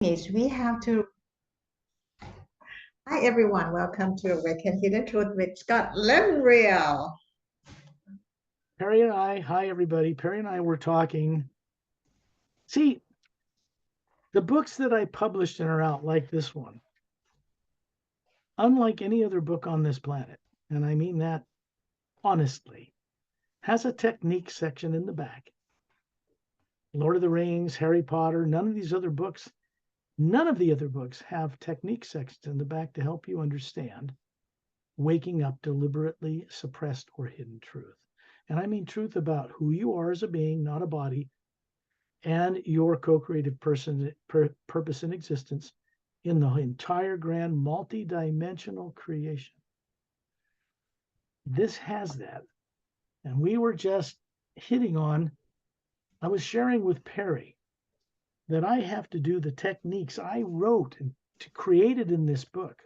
Is we have to. Hi everyone, welcome to Awaken Hidden Truth with Scott Lemriel. Perry and I, hi everybody. Perry and I were talking. See, the books that I published and are out, like this one, unlike any other book on this planet, and I mean that honestly, has a technique section in the back. Lord of the Rings, Harry Potter, none of the other books have technique sections in the back to help you understand waking up deliberately suppressed or hidden truth. And I mean truth about who you are as a being, not a body, and your co-creative purpose in existence in the entire grand multi-dimensional creation. This has that. And we were just hitting on, I was sharing with Perry that I have to do the techniques I wrote and to create it in this book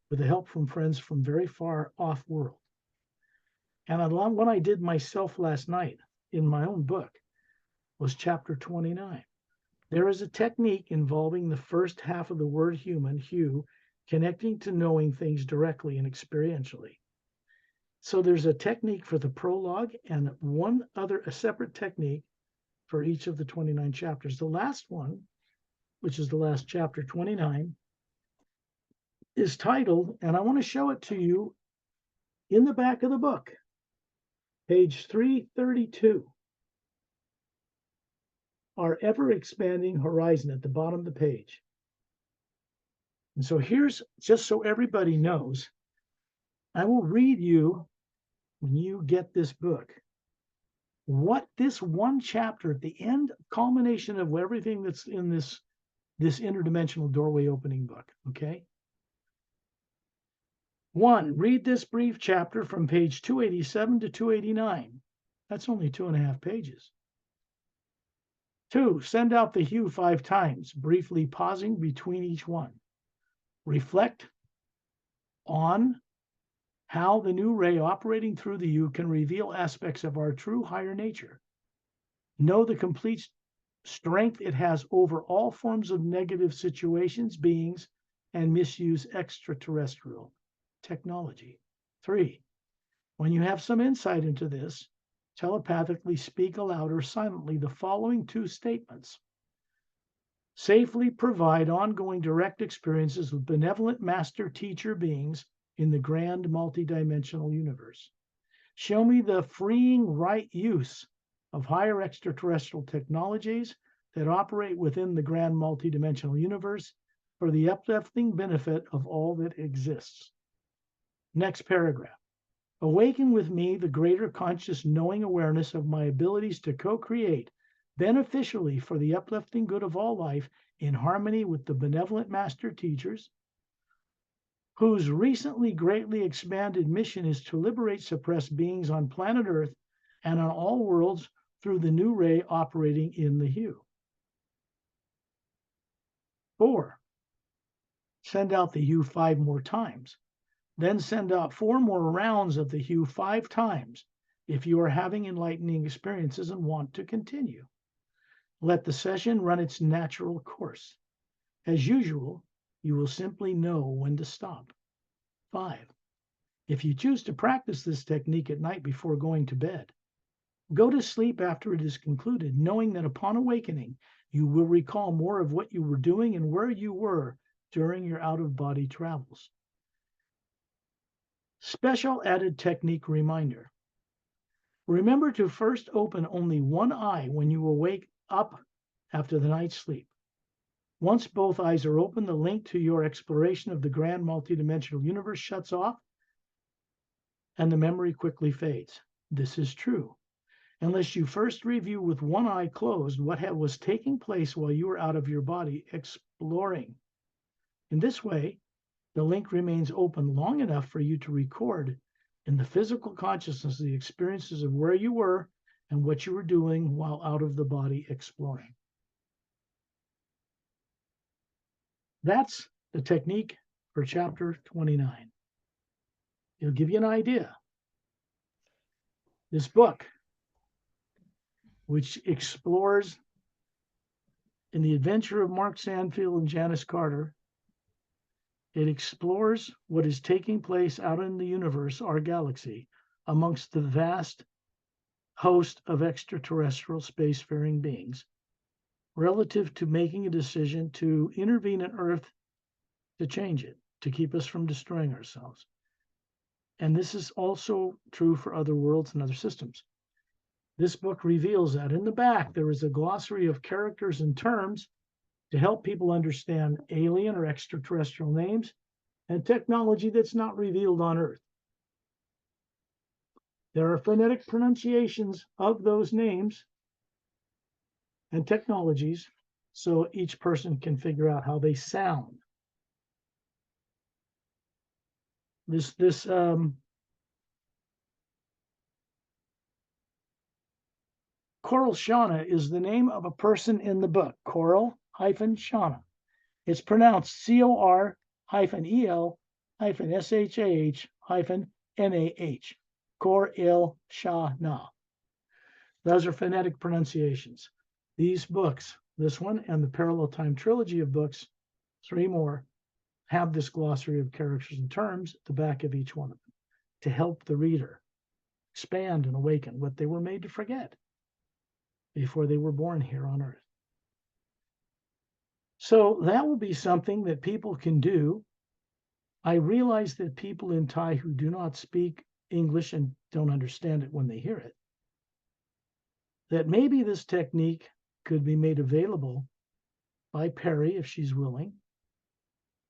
with the help from friends from very far off world. And what I did myself last night in my own book was chapter 29. There is a technique involving the first half of the word human, hue, connecting to knowing things directly and experientially. So there's a technique for the prologue and a separate technique for each of the 29 chapters. The last one, which is the last chapter 29, is titled, and I want to show it to you in the back of the book, page 332. Our ever expanding horizon at the bottom of the page. And so here's, just so everybody knows, I will read you, when you get this book, what this one chapter at the end, culmination of everything that's in this interdimensional doorway opening book, okay? 1, read this brief chapter from page 287 to 289. That's only 2.5 pages. 2, send out the hue 5 times, briefly pausing between each one. Reflect on how the new ray operating through the hue can reveal aspects of our true higher nature. Know the complete strength it has over all forms of negative situations, beings, and misuse extraterrestrial technology. 3, when you have some insight into this, telepathically speak aloud or silently the following 2 statements. Safely provide ongoing direct experiences with benevolent master teacher beings in the grand multidimensional universe. Show me the freeing right use of higher extraterrestrial technologies that operate within the grand multidimensional universe for the uplifting benefit of all that exists. Next paragraph. Awaken with me the greater conscious knowing awareness of my abilities to co-create beneficially for the uplifting good of all life in harmony with the benevolent master teachers, whose recently greatly expanded mission is to liberate suppressed beings on planet Earth and on all worlds through the new ray operating in the hue. 4, send out the hue 5 more times. Then send out 4 more rounds of the hue 5 times if you are having enlightening experiences and want to continue. Let the session run its natural course. As usual, you will simply know when to stop. 5, if you choose to practice this technique at night before going to bed, go to sleep after it is concluded, knowing that upon awakening, you will recall more of what you were doing and where you were during your out-of-body travels. Special added technique reminder. Remember to first open only one eye when you wake up after the night's sleep. Once both eyes are open, the link to your exploration of the grand multidimensional universe shuts off and the memory quickly fades. This is true, unless you first review with one eye closed what was taking place while you were out of your body exploring. In this way, the link remains open long enough for you to record in the physical consciousness the experiences of where you were and what you were doing while out of the body exploring. That's the technique for chapter 29. It'll give you an idea. This book, which explores In the adventure of Mark Sandfield and Janice Carter, it explores what is taking place out in the universe, our galaxy, amongst the vast host of extraterrestrial spacefaring beings, relative to making a decision to intervene in Earth to change it, to keep us from destroying ourselves. And this is also true for other worlds and other systems. This book reveals that. In the back, there is a glossary of characters and terms to help people understand alien or extraterrestrial names and technology that's not revealed on Earth. There are phonetic pronunciations of those names and technologies so each person can figure out how they sound. Coral Shauna is the name of a person in the book, Coral-Shauna. It's pronounced COR-EL-SHAH-NAH, Coral-Shauna. Those are phonetic pronunciations. These books, this one and the Parallel Time trilogy of books, 3 more, have this glossary of characters and terms at the back of each one of them to help the reader expand and awaken what they were made to forget before they were born here on Earth. So that will be something that people can do. I realize that people in Thai who do not speak English and don't understand it when they hear it, that maybe this technique could be made available by Perry, if she's willing,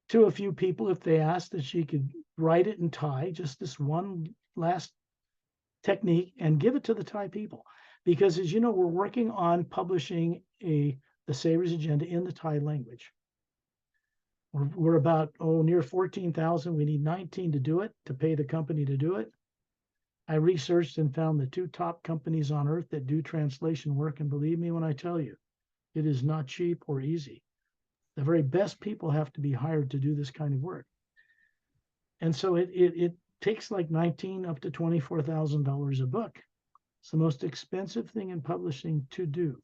to a few people if they asked that she could write it in Thai, just this one last technique, and give it to the Thai people. Because as you know, we're working on publishing the Savior's Agenda in the Thai language. We're about, near 14,000. We need 19 to do it, to pay the company to do it. I researched and found the 2 top companies on Earth that do translation work. And believe me when I tell you, it is not cheap or easy. The very best people have to be hired to do this kind of work. And so it takes like $19,000 up to $24,000 a book. It's the most expensive thing in publishing to do.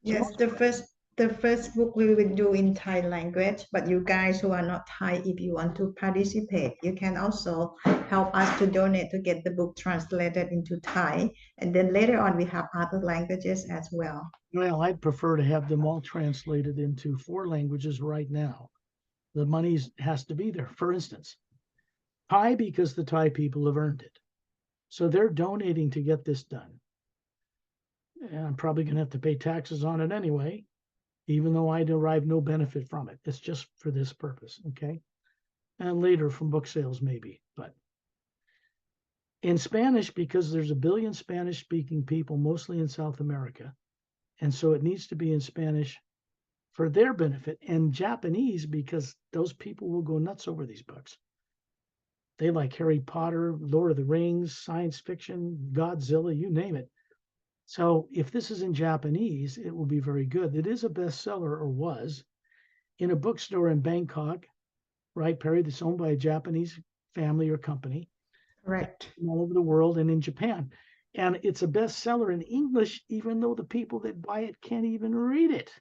Yes, the first book we will do in Thai language, but you guys who are not Thai, if you want to participate, you can also help us to donate to get the book translated into Thai. And then later on, we have other languages as well. Well, I'd prefer to have them all translated into 4 languages right now. The money has to be there. For instance, Thai, because the Thai people have earned it. So they're donating to get this done. And I'm probably going to have to pay taxes on it anyway, even though I derive no benefit from it. It's just for this purpose, okay? And later from book sales, maybe. But in Spanish, because there's 1 billion Spanish-speaking people, mostly in South America, and so it needs to be in Spanish for their benefit, and Japanese, because those people will go nuts over these books. They like Harry Potter, Lord of the Rings, science fiction, Godzilla, you name it. So if this is in Japanese, it will be very good. It is a bestseller, or was, in a bookstore in Bangkok, right, Perry, that's owned by a Japanese family or company. Correct. All over the world and in Japan. And it's a bestseller in English, even though the people that buy it can't even read it.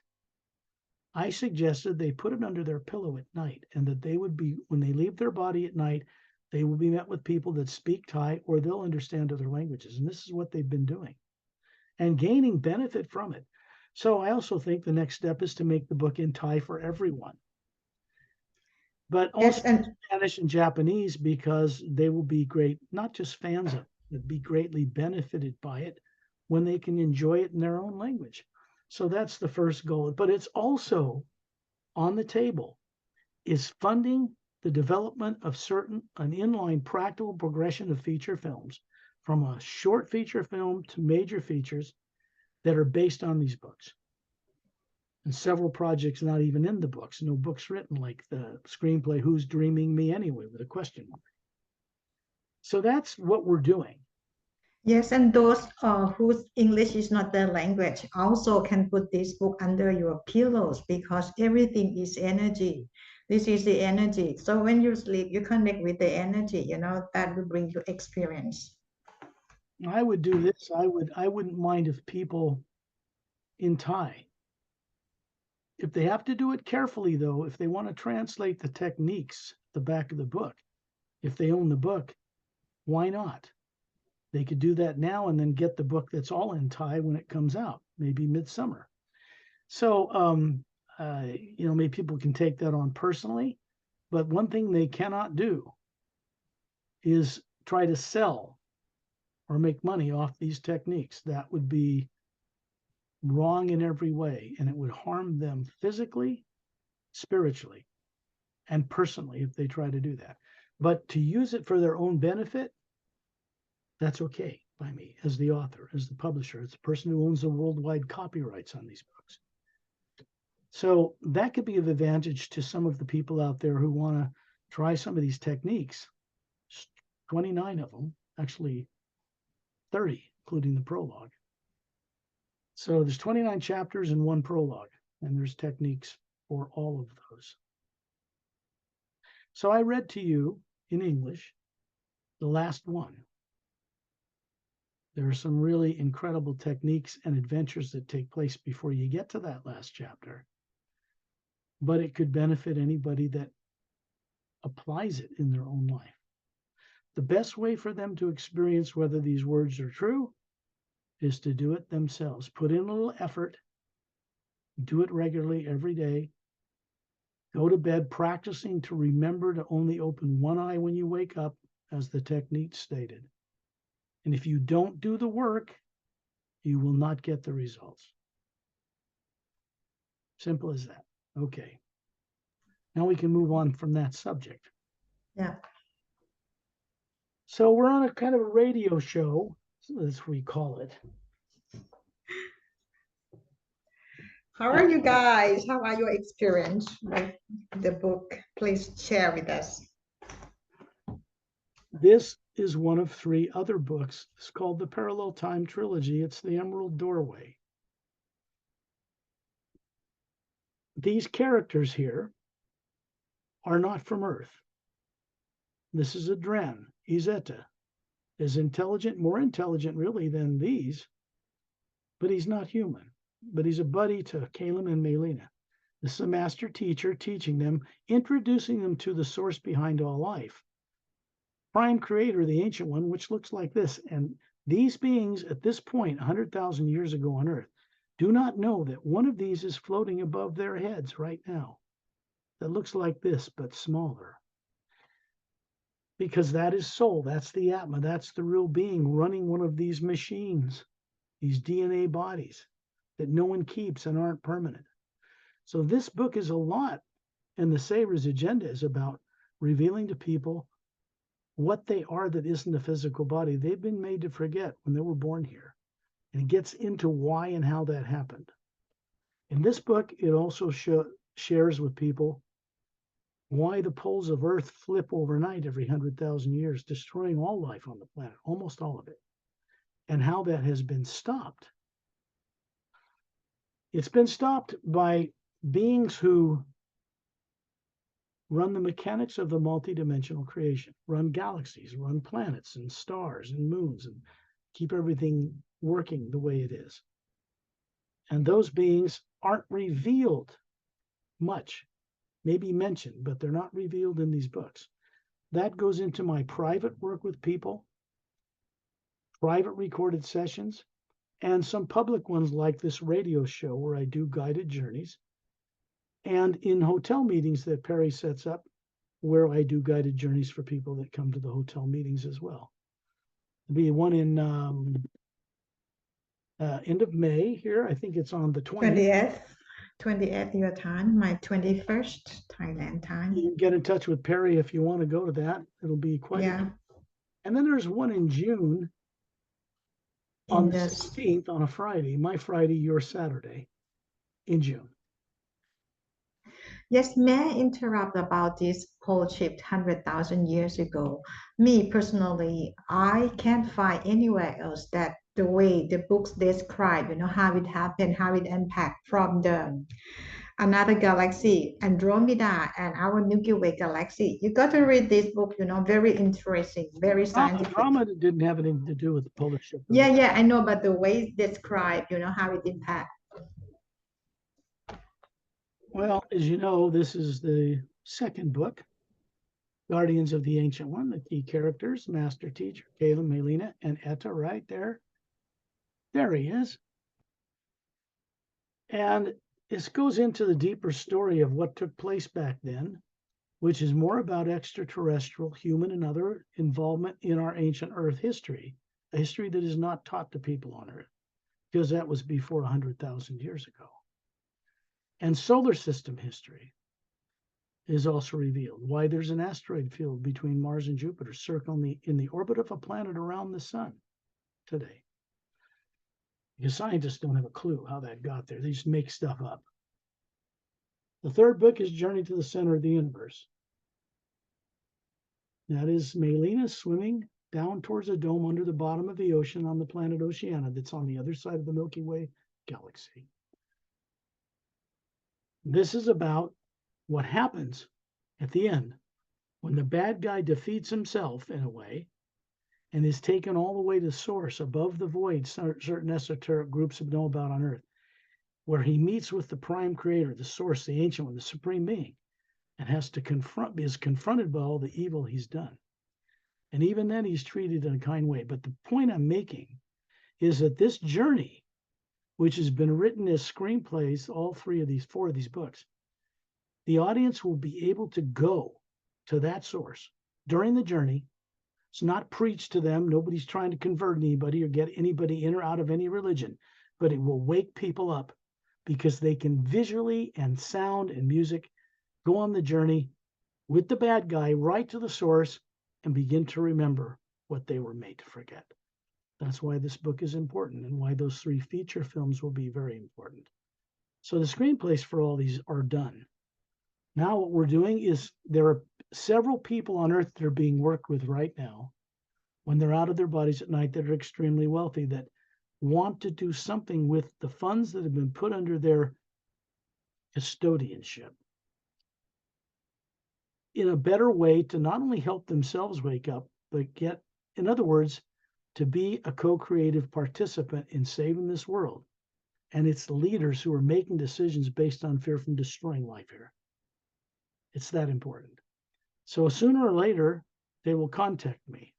I suggested they put it under their pillow at night, and that they would be, when they leave their body at night, they will be met with people that speak Thai, or they'll understand other languages. And this is what they've been doing and gaining benefit from it. So I also think the next step is to make the book in Thai for everyone. But also Spanish and Japanese, because they will be great, not just fans of it, but be greatly benefited by it when they can enjoy it in their own language. So that's the first goal. But it's also on the table is funding the development of an inline practical progression of feature films, from a short feature film to major features that are based on these books. And several projects not even in the books, no books written, like the screenplay Who's Dreaming Me Anyway, with a question mark. So that's what we're doing. Yes, and those whose English is not their language also can put this book under your pillows, because everything is energy. This is the energy. So when you sleep, you connect with the energy, that will bring you experience. I would do this. I wouldn't mind if people in Thai If they have to do it carefully, though, if they want to translate the techniques at the back of the book, if they own the book, why not? They could do that now and then get the book that's all in Thai when it comes out, maybe midsummer. So, maybe people can take that on personally, but one thing they cannot do is try to sell or make money off these techniques. That would be wrong in every way, and it would harm them physically, spiritually, and personally if they try to do that. But to use it for their own benefit, that's okay by me as the author, as the publisher. It's the person who owns the worldwide copyrights on these books. So that could be of advantage to some of the people out there who want to try some of these techniques. 29 of them, actually 30, including the prologue. So there's 29 chapters and one prologue, and there's techniques for all of those. So I read to you in English the last one. There are some really incredible techniques and adventures that take place before you get to that last chapter. But it could benefit anybody that applies it in their own life. The best way for them to experience whether these words are true is to do it themselves. Put in a little effort, do it regularly every day. Go to bed practicing to remember to only open one eye when you wake up, as the technique stated. And if you don't do the work, you will not get the results. Simple as that. Okay. Now we can move on from that subject. Yeah. So we're on a kind of a radio show, as we call it. How are you guys? How are your experience with the book? Please share with us. This is one of 3 other books. It's called the Parallel Time Trilogy. It's the Emerald Doorway. These characters here are not from Earth. This is a Dren, Izetta, is intelligent, more intelligent really than these, but he's not human. But he's a buddy to Caleb and Melina. This is a master teacher teaching them, introducing them to the source behind all life. Prime creator, the ancient one, which looks like this. And these beings at this point, 100,000 years ago on Earth, do not know that one of these is floating above their heads right now. That looks like this, but smaller. Because that is soul, that's the Atma, that's the real being running one of these machines, these DNA bodies that no one keeps and aren't permanent. So this book is a lot, and the Saber's agenda is about revealing to people what they are that isn't a physical body. They've been made to forget when they were born here. And it gets into why and how that happened. In this book, it also shares with people why the poles of Earth flip overnight every 100,000 years, destroying all life on the planet, almost all of it, and how that has been stopped. It's been stopped by beings who run the mechanics of the multidimensional creation, run galaxies, run planets and stars and moons, and keep everything working the way it is. And those beings aren't revealed much, maybe mentioned, but they're not revealed in these books. That goes into my private work with people, private recorded sessions, and some public ones like this radio show where I do guided journeys, and in hotel meetings that Perry sets up where I do guided journeys for people that come to the hotel meetings as well. There'll be one in end of May here. I think it's on the 20th. 20th your time, my 21st Thailand time. You can get in touch with Perry if you want to go to that. It'll be quite. Yeah. And then there's one in June on the 16th on a Friday, my Friday, your Saturday in June. Yes, may I interrupt about this pole shift 100,000 years ago? Me personally, I can't find anywhere else that the way the books describe, how it happened, how it impact from the another galaxy, Andromeda, and our Milky Way galaxy. You got to read this book, very interesting, very scientific. Andromeda didn't have anything to do with the polar shift. Yeah, I know, but the way it's described, how it impacts. Well, as you know, this is the second book, Guardians of the Ancient One, the key characters, Master Teacher, Caleb, Melina, and Etta, right there. There he is. And this goes into the deeper story of what took place back then, which is more about extraterrestrial, human, and other involvement in our ancient Earth history, a history that is not taught to people on Earth, because that was before 100,000 years ago. And solar system history is also revealed, why there's an asteroid field between Mars and Jupiter circling in the orbit of a planet around the sun today. Because scientists don't have a clue how that got there. They just make stuff up. The third book is Journey to the Center of the Universe. That is Melina swimming down towards a dome under the bottom of the ocean on the planet Oceania that's on the other side of the Milky Way galaxy. This is about what happens at the end when the bad guy defeats himself in a way and is taken all the way to source above the void certain esoteric groups know about on Earth, where he meets with the prime creator, the source, the ancient one, the supreme being, and is confronted by all the evil he's done. And even then he's treated in a kind way. But the point I'm making is that this journey, which has been written as screenplays, all four of these books, the audience will be able to go to that source during the journey. It's not preached to them. Nobody's trying to convert anybody or get anybody in or out of any religion, but it will wake people up because they can visually and sound and music go on the journey with the bad guy right to the source and begin to remember what they were made to forget. That's why this book is important and why those 3 feature films will be very important. So the screenplays for all these are done. Now what we're doing is there are several people on Earth that are being worked with right now when they're out of their bodies at night that are extremely wealthy, that want to do something with the funds that have been put under their custodianship in a better way to not only help themselves wake up, but get, in other words, to be a co-creative participant in saving this world and its leaders who are making decisions based on fear from destroying life here. It's that important. So sooner or later, they will contact me.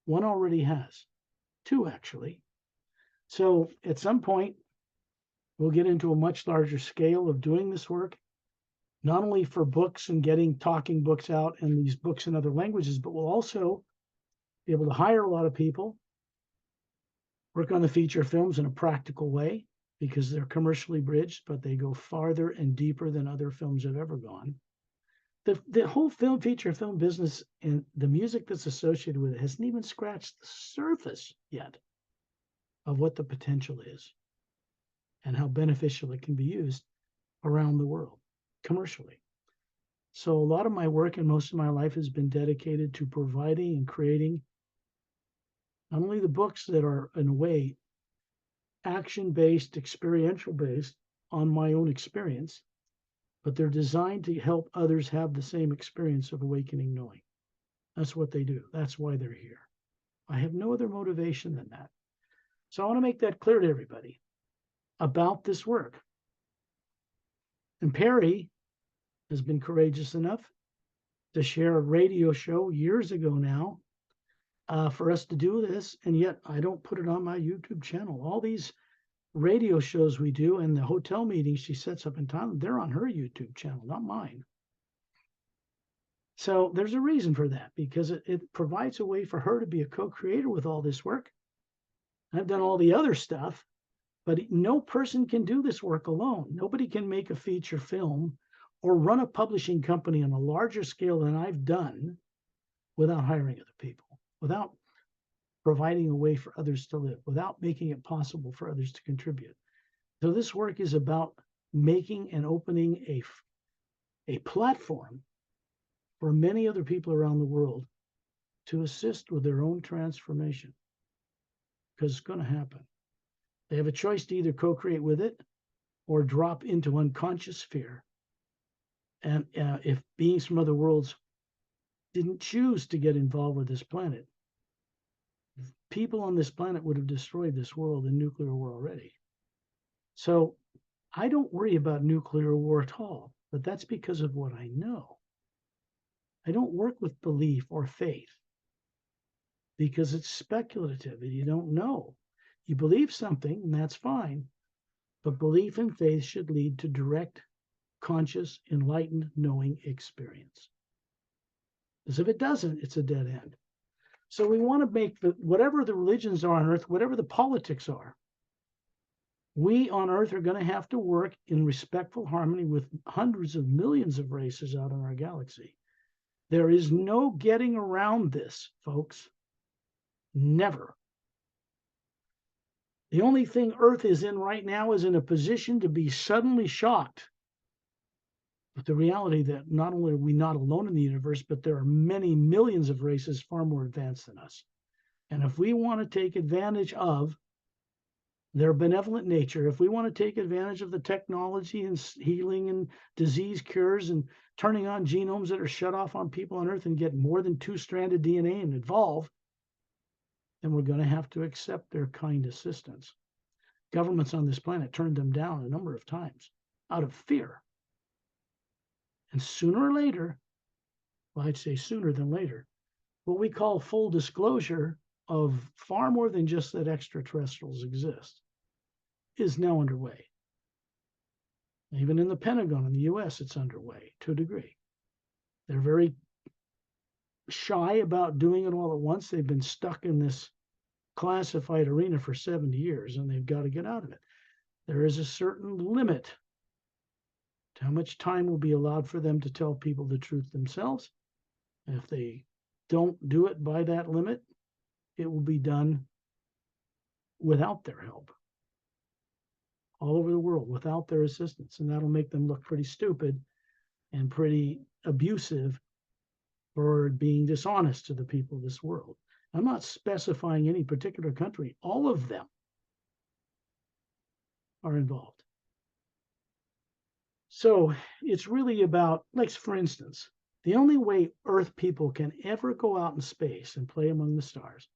One already has, 2 actually. So at some point, we'll get into a much larger scale of doing this work, not only for books and getting talking books out and these books in other languages, but we'll also be able to hire a lot of people, work on the feature films in a practical way because they're commercially bridged, but they go farther and deeper than other films have ever gone. The whole feature film business and the music that's associated with it hasn't even scratched the surface yet of what the potential is and how beneficial it can be used around the world commercially. So a lot of my work and most of my life has been dedicated to providing and creating not only the books that are, in a way, action-based, experiential-based on my own experience, but they're designed to help others have the same experience of awakening knowing. That's what they do. That's why they're here. I have no other motivation than that. So I want to make that clear to everybody about this work. And Perry has been courageous enough to share a radio show years ago now for us to do this, and yet I don't put it on my YouTube channel. All these radio shows we do and the hotel meetings she sets up in Thailand, they're on her YouTube channel, not mine. So there's a reason for that, because it provides a way for her to be a co-creator with all this work. I've done all the other stuff, but no person can do this work alone. Nobody can make a feature film or run a publishing company on a larger scale than I've done without hiring other people, without providing a way for others to live, without making it possible for others to contribute. So this work is about making and opening a platform for many other people around the world to assist with their own transformation, because it's going to happen. They have a choice to either co-create with it or drop into unconscious fear. And if beings from other worlds didn't choose to get involved with this planet, people on this planet would have destroyed this world in nuclear war already. So I don't worry about nuclear war at all. but that's because of what I know. I don't work with belief or faith because it's speculative and you don't know. You believe something, and that's fine, but belief and faith should lead to direct, conscious, enlightened, knowing experience. Because if it doesn't, it's a dead end. So we want to make whatever the religions are on Earth, whatever the politics are, we on Earth are going to have to work in respectful harmony with hundreds of millions of races out in our galaxy. There is no getting around this, folks. Never. The only thing Earth is in right now is in a position to be suddenly shocked with the reality that not only are we not alone in the universe, but there are many millions of races far more advanced than us. And if we want to take advantage of their benevolent nature, if we want to take advantage of the technology and healing and disease cures and turning on genomes that are shut off on people on Earth and get more than two-stranded DNA and evolve, then we're going to have to accept their kind assistance. Governments on this planet turned them down a number of times out of fear. And sooner or later, well, I'd say sooner than later, what we call full disclosure of far more than just that extraterrestrials exist is now underway. Even in the Pentagon in the US, it's underway to a degree. They're very shy about doing it all at once. They've been stuck in this classified arena for 70 years, and they've got to get out of it. There is a certain limit to how much time will be allowed for them to tell people the truth themselves. And if they don't do it by that limit, it will be done without their help all over the world, without their assistance. And that'll make them look pretty stupid and pretty abusive for being dishonest to the people of this world. I'm not specifying any particular country. All of them are involved. So it's really about, like, for instance, the only way Earth people can ever go out in space and play among the stars,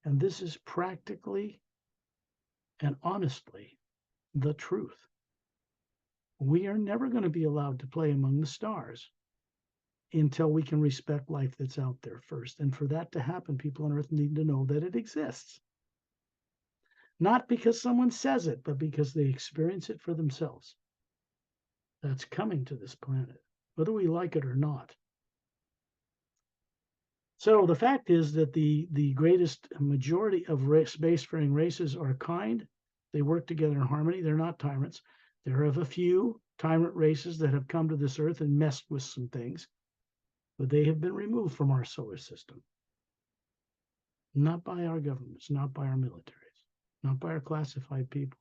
and this is practically and honestly the truth. We are never going to be allowed to play among the stars until we can respect life that's out there first. And for that to happen, people on Earth need to know that it exists. Not because someone says it, but because they experience it for themselves. That's coming to this planet, whether we like it or not. So the fact is that the greatest majority of spacefaring races are kind. They work together in harmony. They're not tyrants. There are a few tyrant races that have come to this Earth and messed with some things, but they have been removed from our solar system. Not by our governments, not by our militaries, not by our classified people.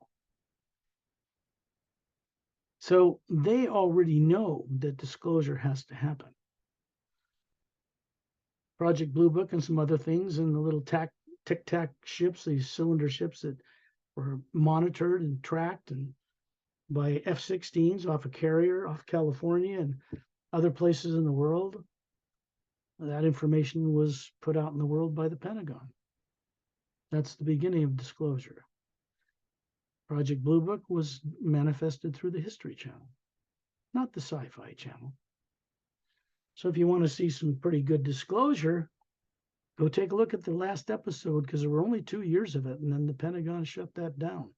So they already know that disclosure has to happen. Project Blue Book and some other things, and the little tic-tac ships, these cylinder ships that were monitored and tracked and by F-16s off a carrier off California and other places in the world. That information was put out in the world by the Pentagon. That's the beginning of disclosure. Project Blue Book was manifested through the History Channel, not the Sci-Fi Channel. So if you want to see some pretty good disclosure, go take a look at the last episode, because there were only 2 years of it, and then the Pentagon shut that down.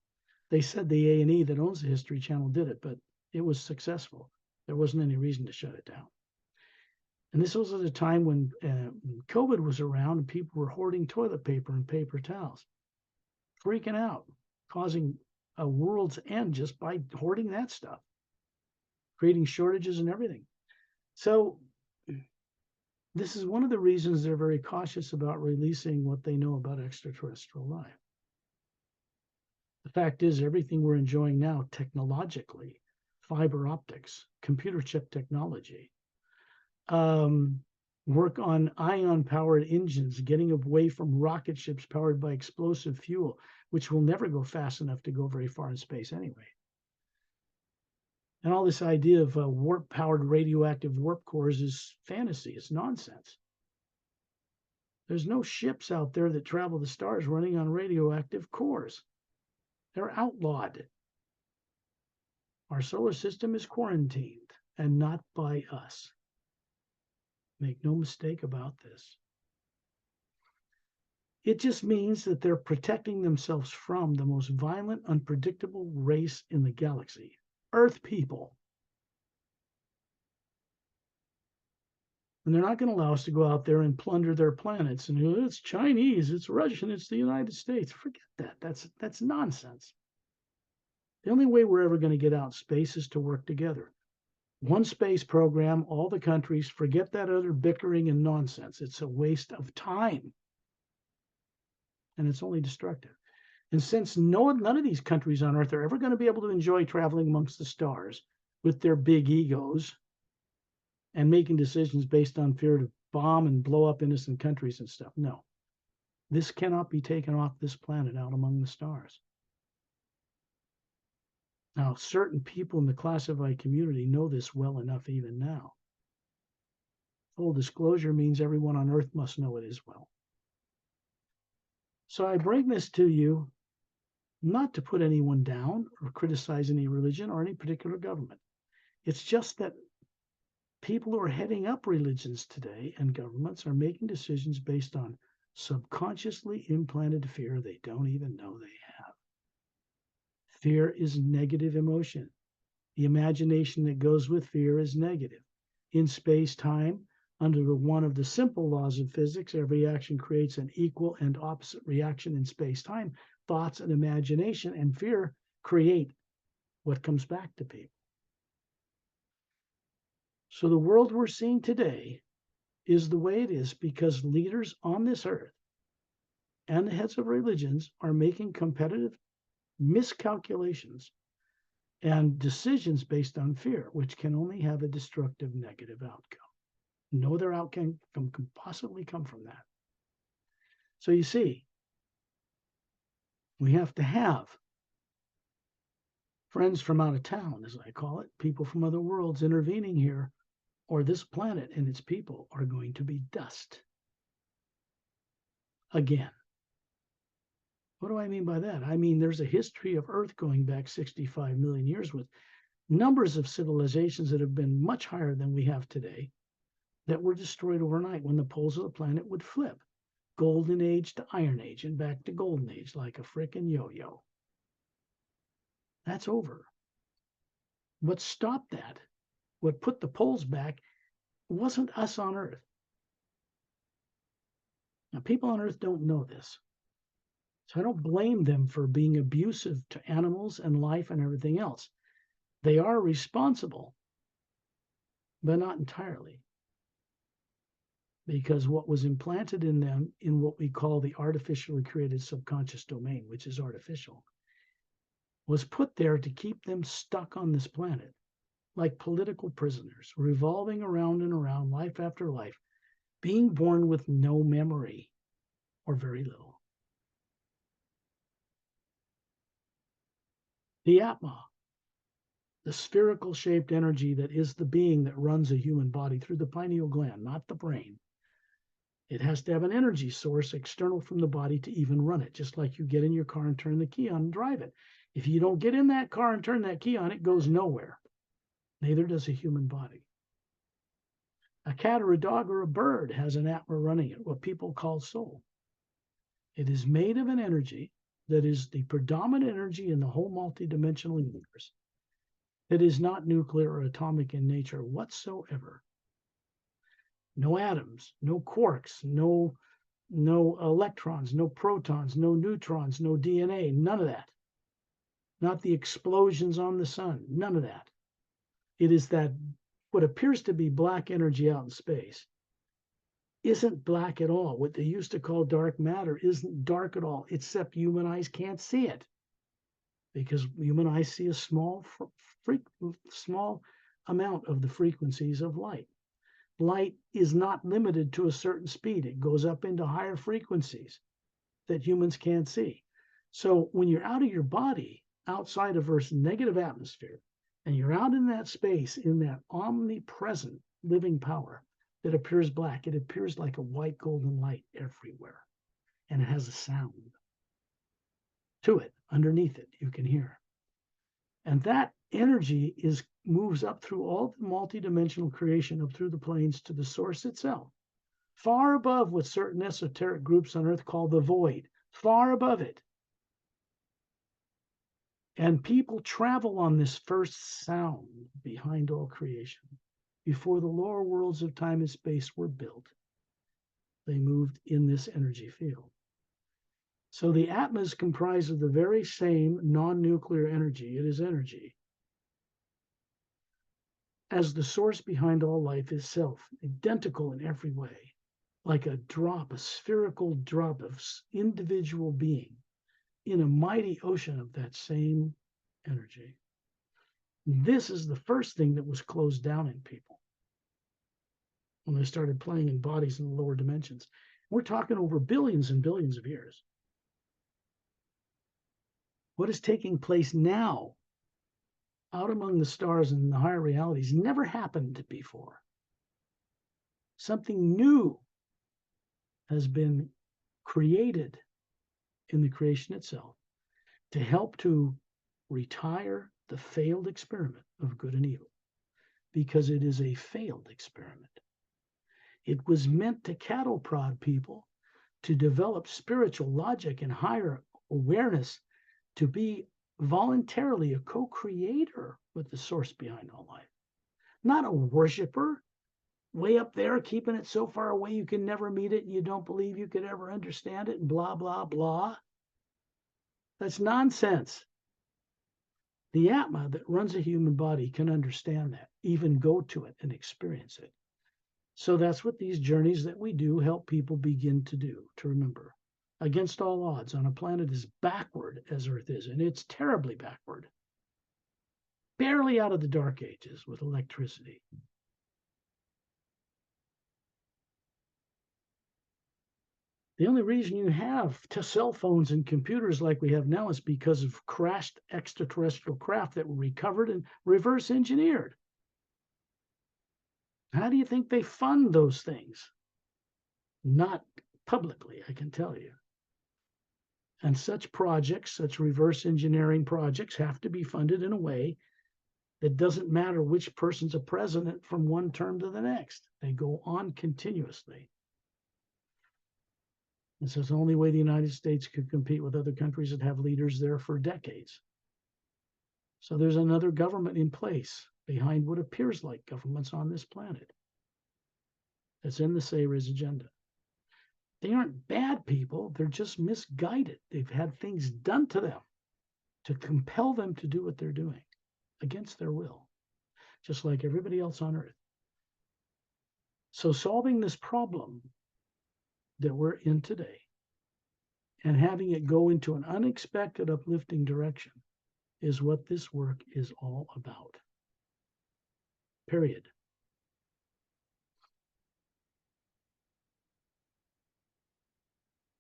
They said the A&E that owns the History Channel did it, but it was successful. There wasn't any reason to shut it down. And this was at a time when COVID was around and people were hoarding toilet paper and paper towels, freaking out, causing a world's end just by hoarding that stuff, creating shortages and everything. So this is one of the reasons they're very cautious about releasing what they know about extraterrestrial life. The fact is, everything we're enjoying now technologically, fiber optics, computer chip technology, work on ion-powered engines, getting away from rocket ships powered by explosive fuel, which will never go fast enough to go very far in space anyway. And all this idea of warp-powered radioactive warp cores is fantasy. It's nonsense. There's no ships out there that travel the stars running on radioactive cores. They're outlawed. Our solar system is quarantined, and not by us. Make no mistake about this. It just means that they're protecting themselves from the most violent, unpredictable race in the galaxy, Earth people. And they're not going to allow us to go out there and plunder their planets. And it's Chinese, it's Russian, it's the United States. Forget that. That's nonsense. The only way we're ever going to get out in space is to work together. One space program, all the countries, forget that other bickering and nonsense. It's a waste of time. And it's only destructive. And since none of these countries on Earth are ever going to be able to enjoy traveling amongst the stars with their big egos and making decisions based on fear to bomb and blow up innocent countries and stuff, no. This cannot be taken off this planet out among the stars. Now, certain people in the classified community know this well enough even now. Full disclosure means everyone on Earth must know it as well. So I bring this to you not to put anyone down or criticize any religion or any particular government. It's just that people who are heading up religions today and governments are making decisions based on subconsciously implanted fear they don't even know they have. Fear is negative emotion. The imagination that goes with fear is negative. In space-time, under one of the simple laws of physics, every action creates an equal and opposite reaction in space-time. Thoughts and imagination and fear create what comes back to people. So the world we're seeing today is the way it is because leaders on this earth and the heads of religions are making competitive miscalculations and decisions based on fear, which can only have a destructive negative outcome. No other outcome can possibly come from that. So you see, we have to have friends from out of town, as I call it, people from other worlds intervening here, or this planet and its people are going to be dust. Again. What do I mean by that? I mean, there's a history of Earth going back 65 million years with numbers of civilizations that have been much higher than we have today that were destroyed overnight when the poles of the planet would flip. Golden Age to Iron Age and back to Golden Age like a frickin' yo-yo. That's over. What stopped that, what put the poles back, wasn't us on Earth. Now, people on Earth don't know this. So I don't blame them for being abusive to animals and life and everything else. They are responsible, but not entirely. Because what was implanted in them in what we call the artificially created subconscious domain, which is artificial, was put there to keep them stuck on this planet, like political prisoners, revolving around and around, life after life, being born with no memory, or very little. The Atma, the spherical shaped energy that is the being that runs a human body through the pineal gland, not the brain. It has to have an energy source external from the body to even run it, just like you get in your car and turn the key on and drive it. If you don't get in that car and turn that key on, it goes nowhere. Neither does a human body. A cat or a dog or a bird has an Atma running it, what people call soul. It is made of an energy that is the predominant energy in the whole multidimensional universe. It is not nuclear or atomic in nature whatsoever. No atoms, no quarks, no electrons, no protons, no neutrons, no DNA, none of that. Not the explosions on the sun, none of that. It is that what appears to be black energy out in space isn't black at all. What they used to call dark matter isn't dark at all, except human eyes can't see it. Because human eyes see a small amount of the frequencies of light. Light is not limited to a certain speed. It goes up into higher frequencies that humans can't see. So when you're out of your body, outside of Earth's negative atmosphere, and you're out in that space, in that omnipresent living power that appears black, it appears like a white golden light everywhere. And it has a sound to it. Underneath it, you can hear. And that energy moves up through all the multidimensional creation, up through the planes to the source itself, far above what certain esoteric groups on Earth call the void, far above it. And people travel on this first sound behind all creation. Before the lower worlds of time and space were built, they moved in this energy field. So the Atma is comprised of the very same non-nuclear energy. It is energy. As the source behind all life is self, identical in every way, like a drop, a spherical drop of individual being in a mighty ocean of that same energy. This is the first thing that was closed down in people when they started playing in bodies in the lower dimensions. We're talking over billions and billions of years. What is taking place now out among the stars and the higher realities never happened before. Something new has been created in the creation itself to help to retire the failed experiment of good and evil, because it is a failed experiment. It was meant to cattle prod people to develop spiritual logic and higher awareness, to be voluntarily a co-creator with the source behind all life, not a worshiper way up there, keeping it so far away you can never meet it and you don't believe you could ever understand it and blah, blah, blah. That's nonsense. The Atma that runs a human body can understand that, even go to it and experience it. So that's what these journeys that we do help people begin to do, to remember. Against all odds, on a planet as backward as Earth is, and it's terribly backward, barely out of the dark ages with electricity. The only reason you have cell phones and computers like we have now is because of crashed extraterrestrial craft that were recovered and reverse engineered. How do you think they fund those things? Not publicly, I can tell you. And such projects, such reverse engineering projects, have to be funded in a way that doesn't matter which person's a president from one term to the next. They go on continuously. And so it's the only way the United States could compete with other countries that have leaders there for decades. So there's another government in place behind what appears like governments on this planet that's in the Sayres agenda. They aren't bad people, they're just misguided. They've had things done to them to compel them to do what they're doing against their will, just like everybody else on Earth. So solving this problem that we're in today and having it go into an unexpected, uplifting direction is what this work is all about. Period.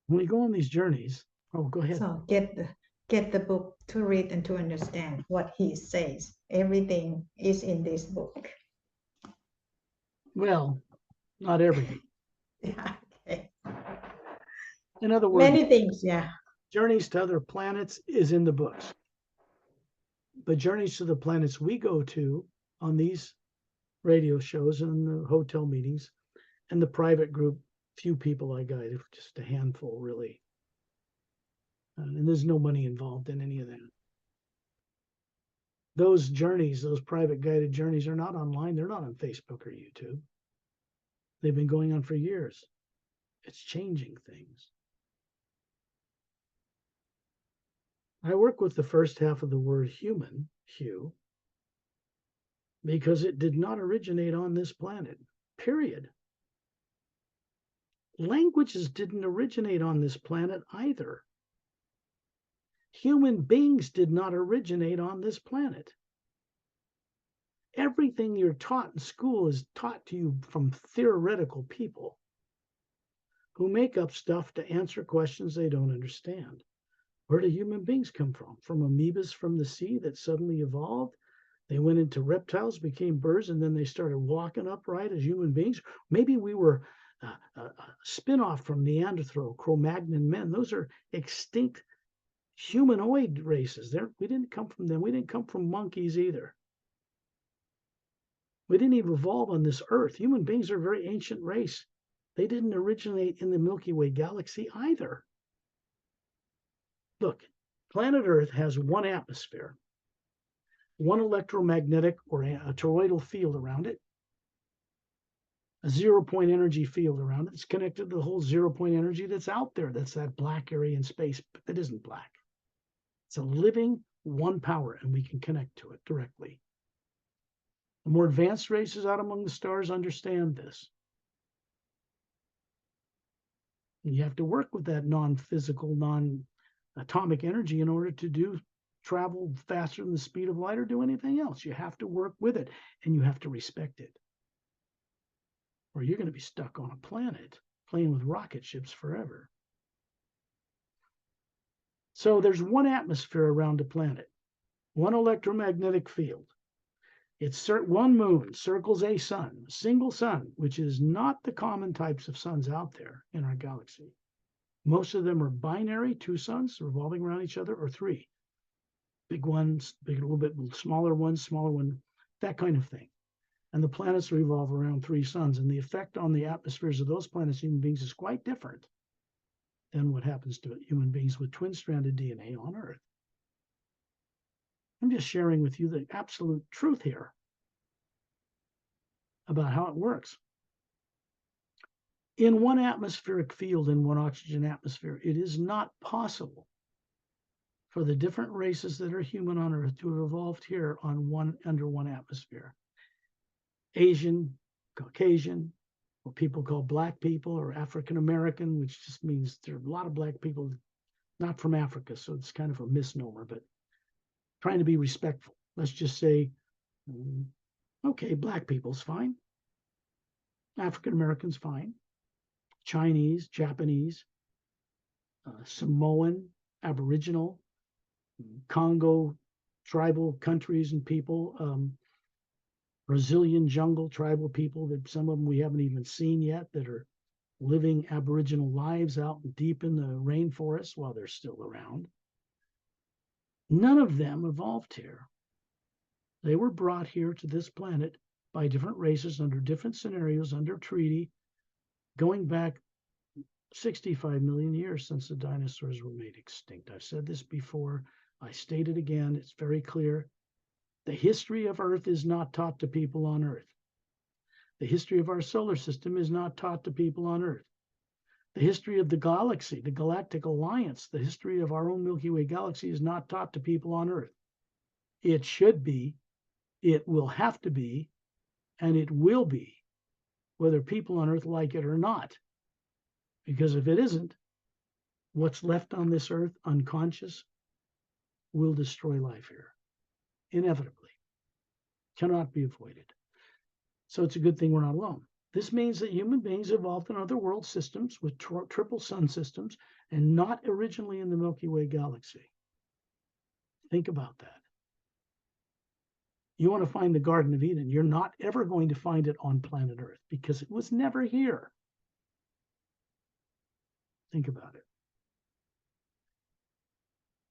When we go on these journeys, go ahead. So get the book to read and to understand what he says. Everything is in this book. Well, not everything. Yeah, okay. In other words, many things, yeah. Journeys to Other Planets is in the books. But journeys to the planets we go to on these radio shows and the hotel meetings and the private group, few people I guided, just a handful really. And there's no money involved in any of that. Those journeys, those private guided journeys are not online. They're not on Facebook or YouTube. They've been going on for years. It's changing things. I work with the first half of the word human, Hugh, because it did not originate on this planet, period. Languages didn't originate on this planet either. Human beings did not originate on this planet. Everything you're taught in school is taught to you from theoretical people who make up stuff to answer questions they don't understand. Where do human beings come from? From amoebas from the sea that suddenly evolved? They went into reptiles, became birds, and then they started walking upright as human beings. Maybe we were a spin-off from Neanderthal, Cro-Magnon men. Those are extinct Humanoid races, we didn't come from them. We didn't come from monkeys either. We didn't even evolve on this earth. Human beings are a very ancient race. They didn't originate in the Milky Way galaxy either. Look, planet Earth has one atmosphere, one electromagnetic or a toroidal field around it, a 0-point energy field around it. It's connected to the whole 0-point energy that's out there. That's that black area in space, but it isn't black. It's a living one power, and we can connect to it directly. The more advanced races out among the stars understand this. And you have to work with that non-physical, non-atomic energy in order to travel faster than the speed of light or do anything else. You have to work with it, and you have to respect it. Or you're going to be stuck on a planet playing with rocket ships forever. So there's one atmosphere around a planet, one electromagnetic field. It's one moon circles a sun, a single sun, which is not the common types of suns out there in our galaxy. Most of them are binary, 2 suns revolving around each other, or 3. Big ones, a little bit smaller ones, smaller one, that kind of thing. And the planets revolve around 3 suns, and the effect on the atmospheres of those planets, human beings, is quite different than what happens to human beings with twin-stranded DNA on Earth. I'm just sharing with you the absolute truth here about how it works. In one atmospheric field, in one oxygen atmosphere, it is not possible for the different races that are human on Earth to have evolved here under one atmosphere. Asian, Caucasian, what people call black people, or African American, which just means there are a lot of black people not from Africa, so it's kind of a misnomer, but trying to be respectful. Let's just say, okay, black people's fine. African Americans, fine. Chinese, Japanese, Samoan, Aboriginal, Congo, tribal countries and people, Brazilian jungle tribal people, that some of them we haven't even seen yet, that are living Aboriginal lives out deep in the rainforest while they're still around. None of them evolved here. They were brought here to this planet by different races under different scenarios, under treaty, going back 65 million years since the dinosaurs were made extinct. I've said this before. I state it again. It's very clear. The history of Earth is not taught to people on Earth. The history of our solar system is not taught to people on Earth. The history of the galaxy, the Galactic Alliance, the history of our own Milky Way galaxy is not taught to people on Earth. It should be, it will have to be, and it will be, whether people on Earth like it or not. Because if it isn't, what's left on this Earth unconscious will destroy life here, inevitably. Cannot be avoided. So it's a good thing we're not alone. This means that human beings evolved in other world systems with triple sun systems and not originally in the Milky Way galaxy. Think about that. You want to find the Garden of Eden, you're not ever going to find it on planet Earth because it was never here. Think about it.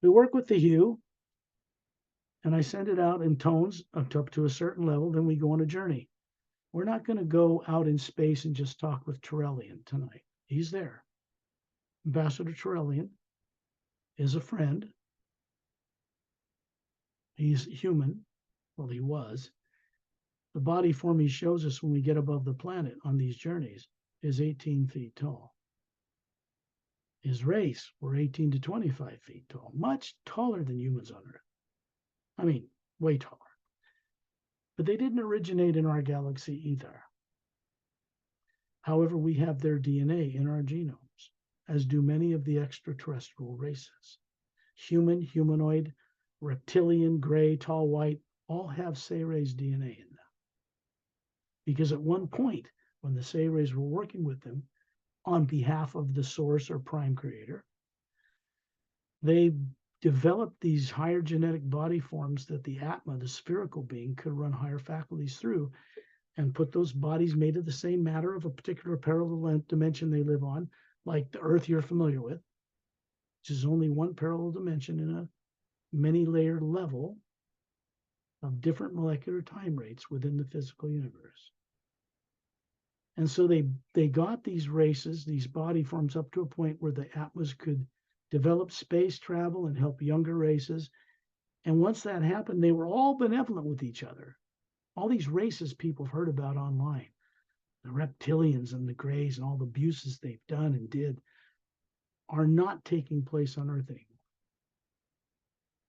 We work with the hue, and I send it out in tones up to a certain level, then we go on a journey. We're not going to go out in space and just talk with Turellian tonight. He's there. Ambassador Turellian is a friend. He's human. Well, he was. The body form he shows us when we get above the planet on these journeys is 18 feet tall. His race were 18 to 25 feet tall, much taller than humans on Earth. I mean, way taller. But they didn't originate in our galaxy either. However, we have their DNA in our genomes, as do many of the extraterrestrial races. Human, humanoid, reptilian, gray, tall, white, all have Sayre's DNA in them. Because at one point, when the Sayres were working with them on behalf of the source or prime creator, they developed these higher genetic body forms that the Atma, the spherical being, could run higher faculties through and put those bodies made of the same matter of a particular parallel dimension they live on, like the Earth you're familiar with, which is only one parallel dimension in a many-layered level of different molecular time rates within the physical universe. And so they got these races, these body forms, up to a point where the Atmas could develop space travel and help younger races. And once that happened, they were all benevolent with each other. All these races people have heard about online, the reptilians and the Greys and all the abuses they've done and did, are not taking place on Earth anymore.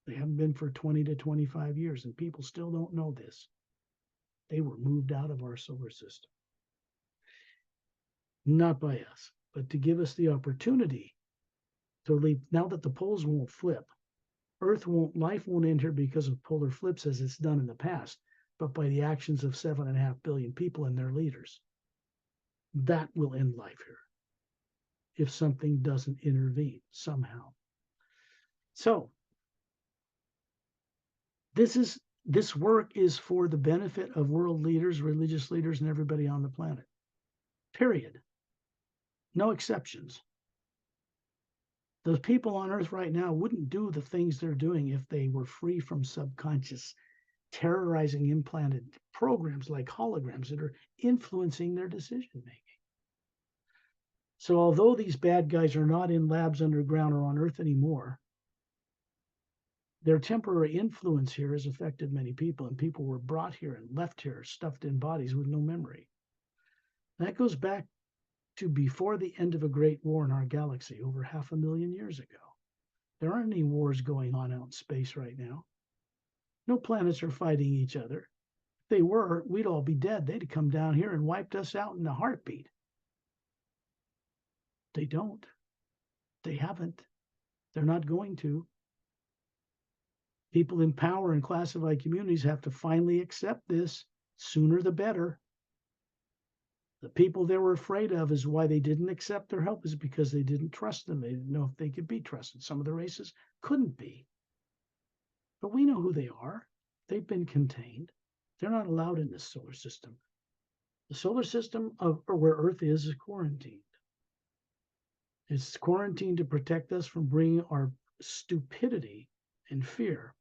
They haven't been for 20 to 25 years, and people still don't know this. They were moved out of our solar system. Not by us, but to give us the opportunity to leave. Now that the poles won't flip, life won't enter because of polar flips as it's done in the past, but by the actions of 7.5 billion people and their leaders. That will end life here if something doesn't intervene somehow. So this work is for the benefit of world leaders, religious leaders, and everybody on the planet. Period. No exceptions. Those people on Earth right now wouldn't do the things they're doing if they were free from subconscious terrorizing implanted programs like holograms that are influencing their decision making. So although these bad guys are not in labs underground or on Earth anymore, their temporary influence here has affected many people, and people were brought here and left here stuffed in bodies with no memory. That goes back to before the end of a great war in our galaxy over 500,000 years ago. There aren't any wars going on out in space right now. No planets are fighting each other. If they were, we'd all be dead. They'd come down here and wiped us out in a heartbeat. They don't. They haven't. They're not going to. People in power and classified communities have to finally accept this. Sooner the better. The people they were afraid of is why they didn't accept their help, is because they didn't trust them. They didn't know if they could be trusted. Some of the races couldn't be. But we know who they are. They've been contained. They're not allowed in this solar system. The solar system or where Earth is quarantined. It's quarantined to protect us from bringing our stupidity and fear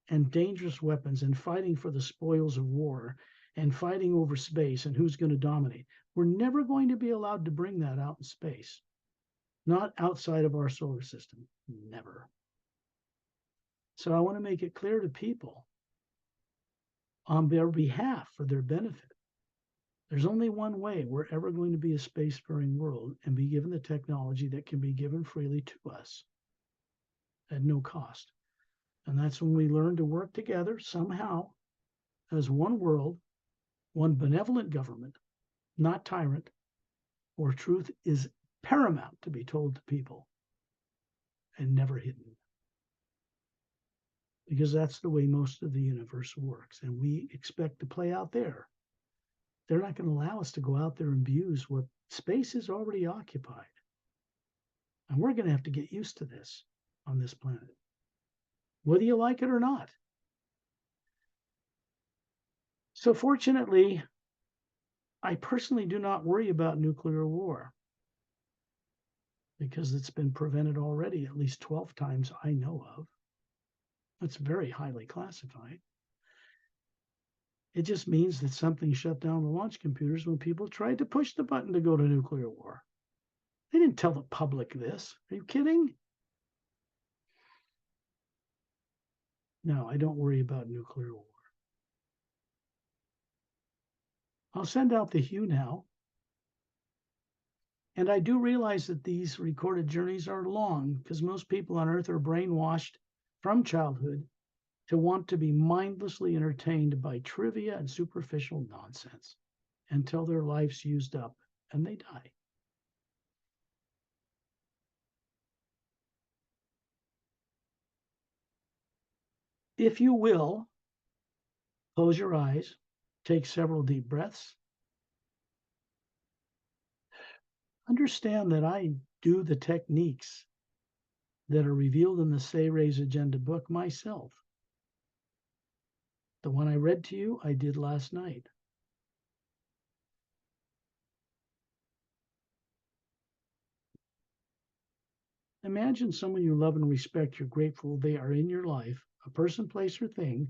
and dangerous weapons and fighting for the spoils of war and fighting over space and who's going to dominate. We're never going to be allowed to bring that out in space. Not outside of our solar system. Never. So I want to make it clear to people on their behalf, for their benefit. There's only one way we're ever going to be a spacefaring world and be given the technology that can be given freely to us at no cost. And that's when we learn to work together somehow as one world, one benevolent government, not tyrant, where truth is paramount to be told to people and never hidden. Because that's the way most of the universe works. And we expect to play out there. They're not going to allow us to go out there and abuse what space is already occupied. And we're going to have to get used to this on this planet, whether you like it or not. So fortunately, I personally do not worry about nuclear war because it's been prevented already at least 12 times I know of. It's very highly classified. It just means that something shut down the launch computers when people tried to push the button to go to nuclear war. They didn't tell the public this. Are you kidding? No, I don't worry about nuclear war. I'll send out the hue now. And I do realize that these recorded journeys are long because most people on Earth are brainwashed from childhood to want to be mindlessly entertained by trivia and superficial nonsense until their life's used up and they die. If you will, close your eyes, take several deep breaths. Understand that I do the techniques that are revealed in the Say Raise Agenda book myself. The one I read to you, I did last night. Imagine someone you love and respect, you're grateful they are in your life, a person, place, or thing,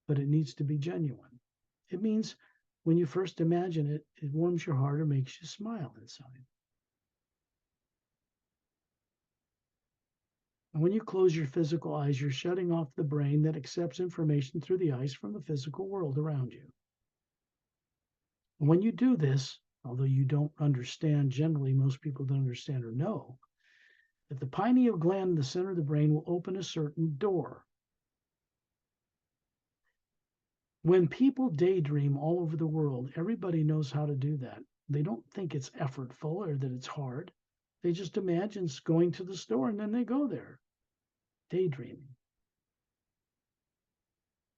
but it needs to be genuine. It means when you first imagine it, it warms your heart or makes you smile inside. And when you close your physical eyes, you're shutting off the brain that accepts information through the eyes from the physical world around you. And when you do this, although you don't understand, generally, most people don't understand or know, that the pineal gland in the center of the brain will open a certain door. When people daydream all over the world, everybody knows how to do that. They don't think it's effortful or that it's hard. They just imagine going to the store and then they go there, daydreaming.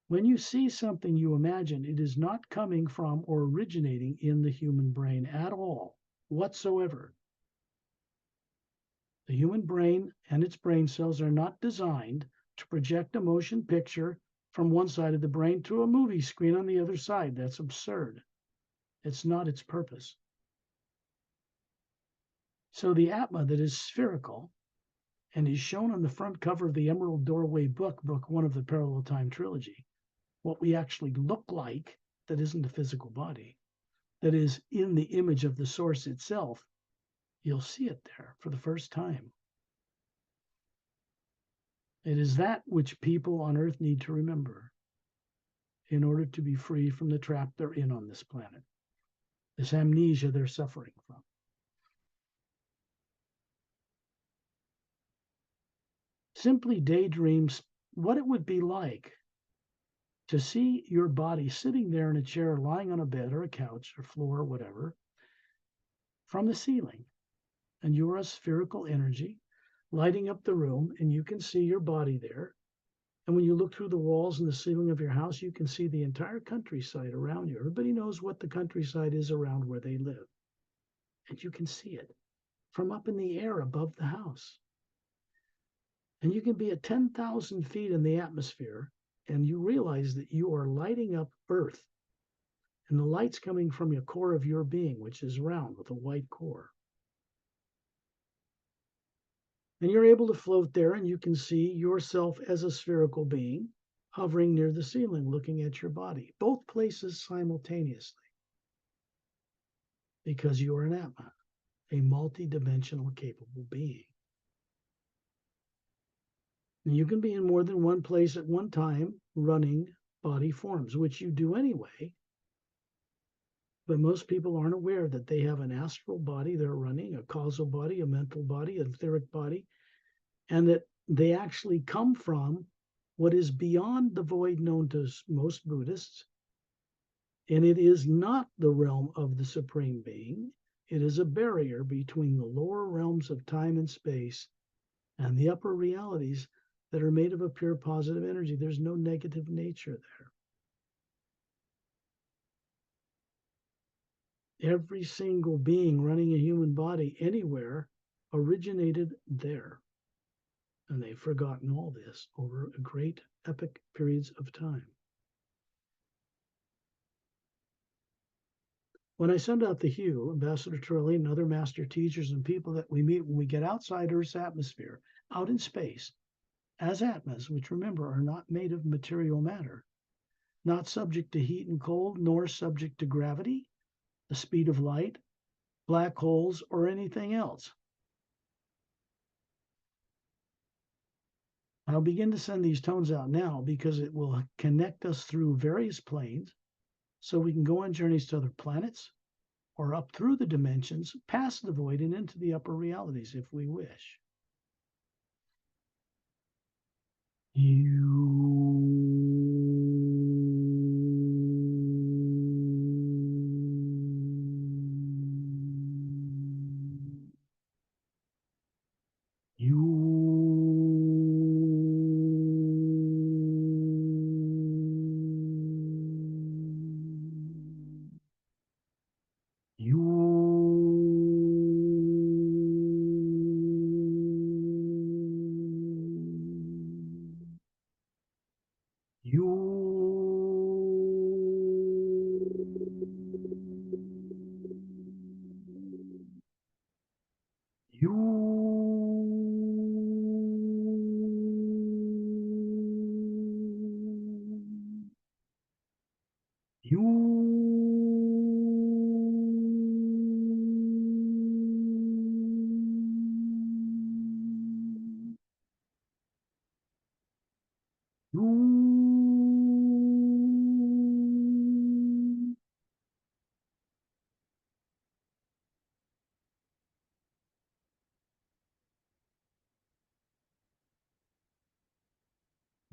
When you see something you imagine, it is not coming from or originating in the human brain at all, whatsoever. The human brain and its brain cells are not designed to project a motion picture from one side of the brain to a movie screen on the other side. That's absurd. It's not its purpose. So the Atma that is spherical and is shown on the front cover of the Emerald Doorway book one of the Parallel Time trilogy, what we actually look like, that isn't the physical body, that is in the image of the source itself, you'll see it there for the first time. It is that which people on Earth need to remember in order to be free from the trap they're in on this planet, this amnesia they're suffering from. Simply daydreams what it would be like to see your body sitting there in a chair, lying on a bed or a couch or floor or whatever, from the ceiling. And you're a spherical energy lighting up the room, and you can see your body there. And when you look through the walls and the ceiling of your house, you can see the entire countryside around you. Everybody knows what the countryside is around where they live. And you can see it from up in the air above the house. And you can be at 10,000 feet in the atmosphere, and you realize that you are lighting up Earth. And the light's coming from your core of your being, which is round with a white core. And you're able to float there, and you can see yourself as a spherical being hovering near the ceiling, looking at your body, both places simultaneously, because you are an Atma, a multi-dimensional capable being. And you can be in more than one place at one time running body forms, which you do anyway. But most people aren't aware that they have an astral body they're running, a causal body, a mental body, an etheric body, and that they actually come from what is beyond the void known to most Buddhists. And it is not the realm of the Supreme Being. It is a barrier between the lower realms of time and space and the upper realities that are made of a pure positive energy. There's no negative nature there. Every single being running a human body anywhere originated there. And they've forgotten all this over a great epic periods of time. When I send out the Hue, Ambassador Turley, and other master teachers and people that we meet when we get outside Earth's atmosphere, out in space, as Atmas, which remember are not made of material matter, not subject to heat and cold, nor subject to gravity, the speed of light, black holes, or anything else. I'll begin to send these tones out now because it will connect us through various planes so we can go on journeys to other planets or up through the dimensions, past the void and into the upper realities if we wish.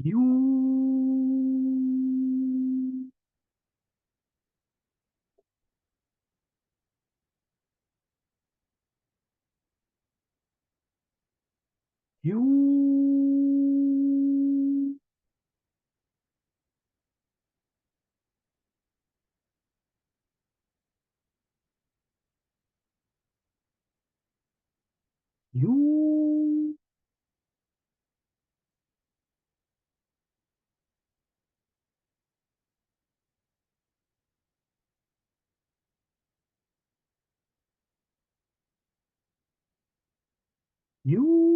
You. You. You. You.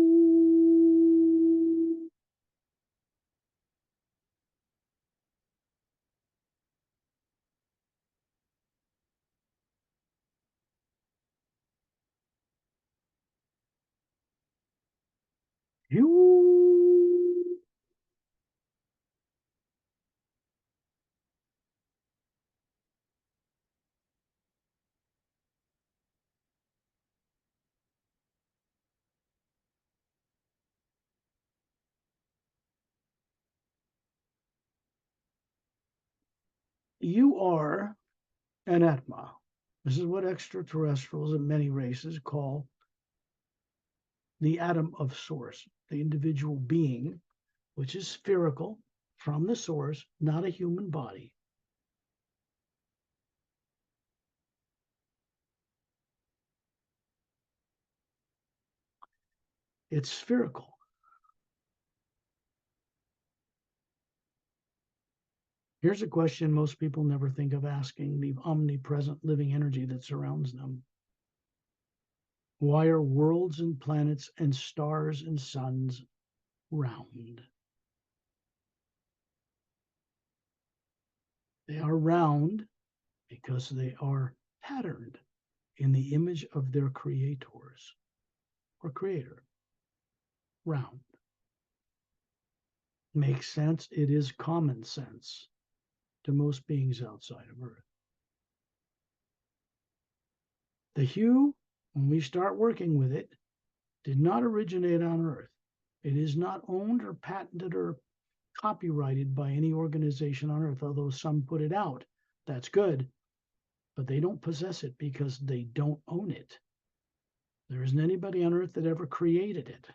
You. You are an Atma. This is what extraterrestrials and many races call the atom of source, the individual being, which is spherical from the source, not a human body. It's spherical. Here's a question most people never think of asking the omnipresent living energy that surrounds them. Why are worlds and planets and stars and suns round? They are round because they are patterned in the image of their creators or creator. Round. Makes sense. It is common sense to most beings outside of Earth. The hue, when we start working with it, did not originate on Earth. It is not owned or patented or copyrighted by any organization on Earth, although some put it out. That's good, but they don't possess it because they don't own it. There isn't anybody on Earth that ever created it.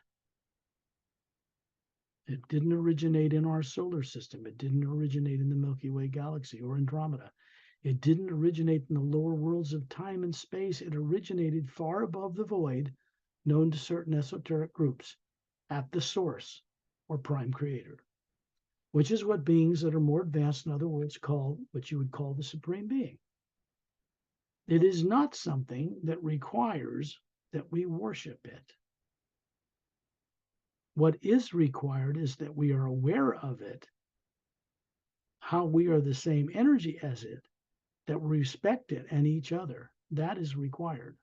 It didn't originate in our solar system. It didn't originate in the Milky Way galaxy or Andromeda. It didn't originate in the lower worlds of time and space. It originated far above the void, known to certain esoteric groups, at the source or prime creator, which is what beings that are more advanced, in other words, call what you would call the supreme being. It is not something that requires that we worship it. What is required is that we are aware of it, how we are the same energy as it, that we respect it and each other. That is required.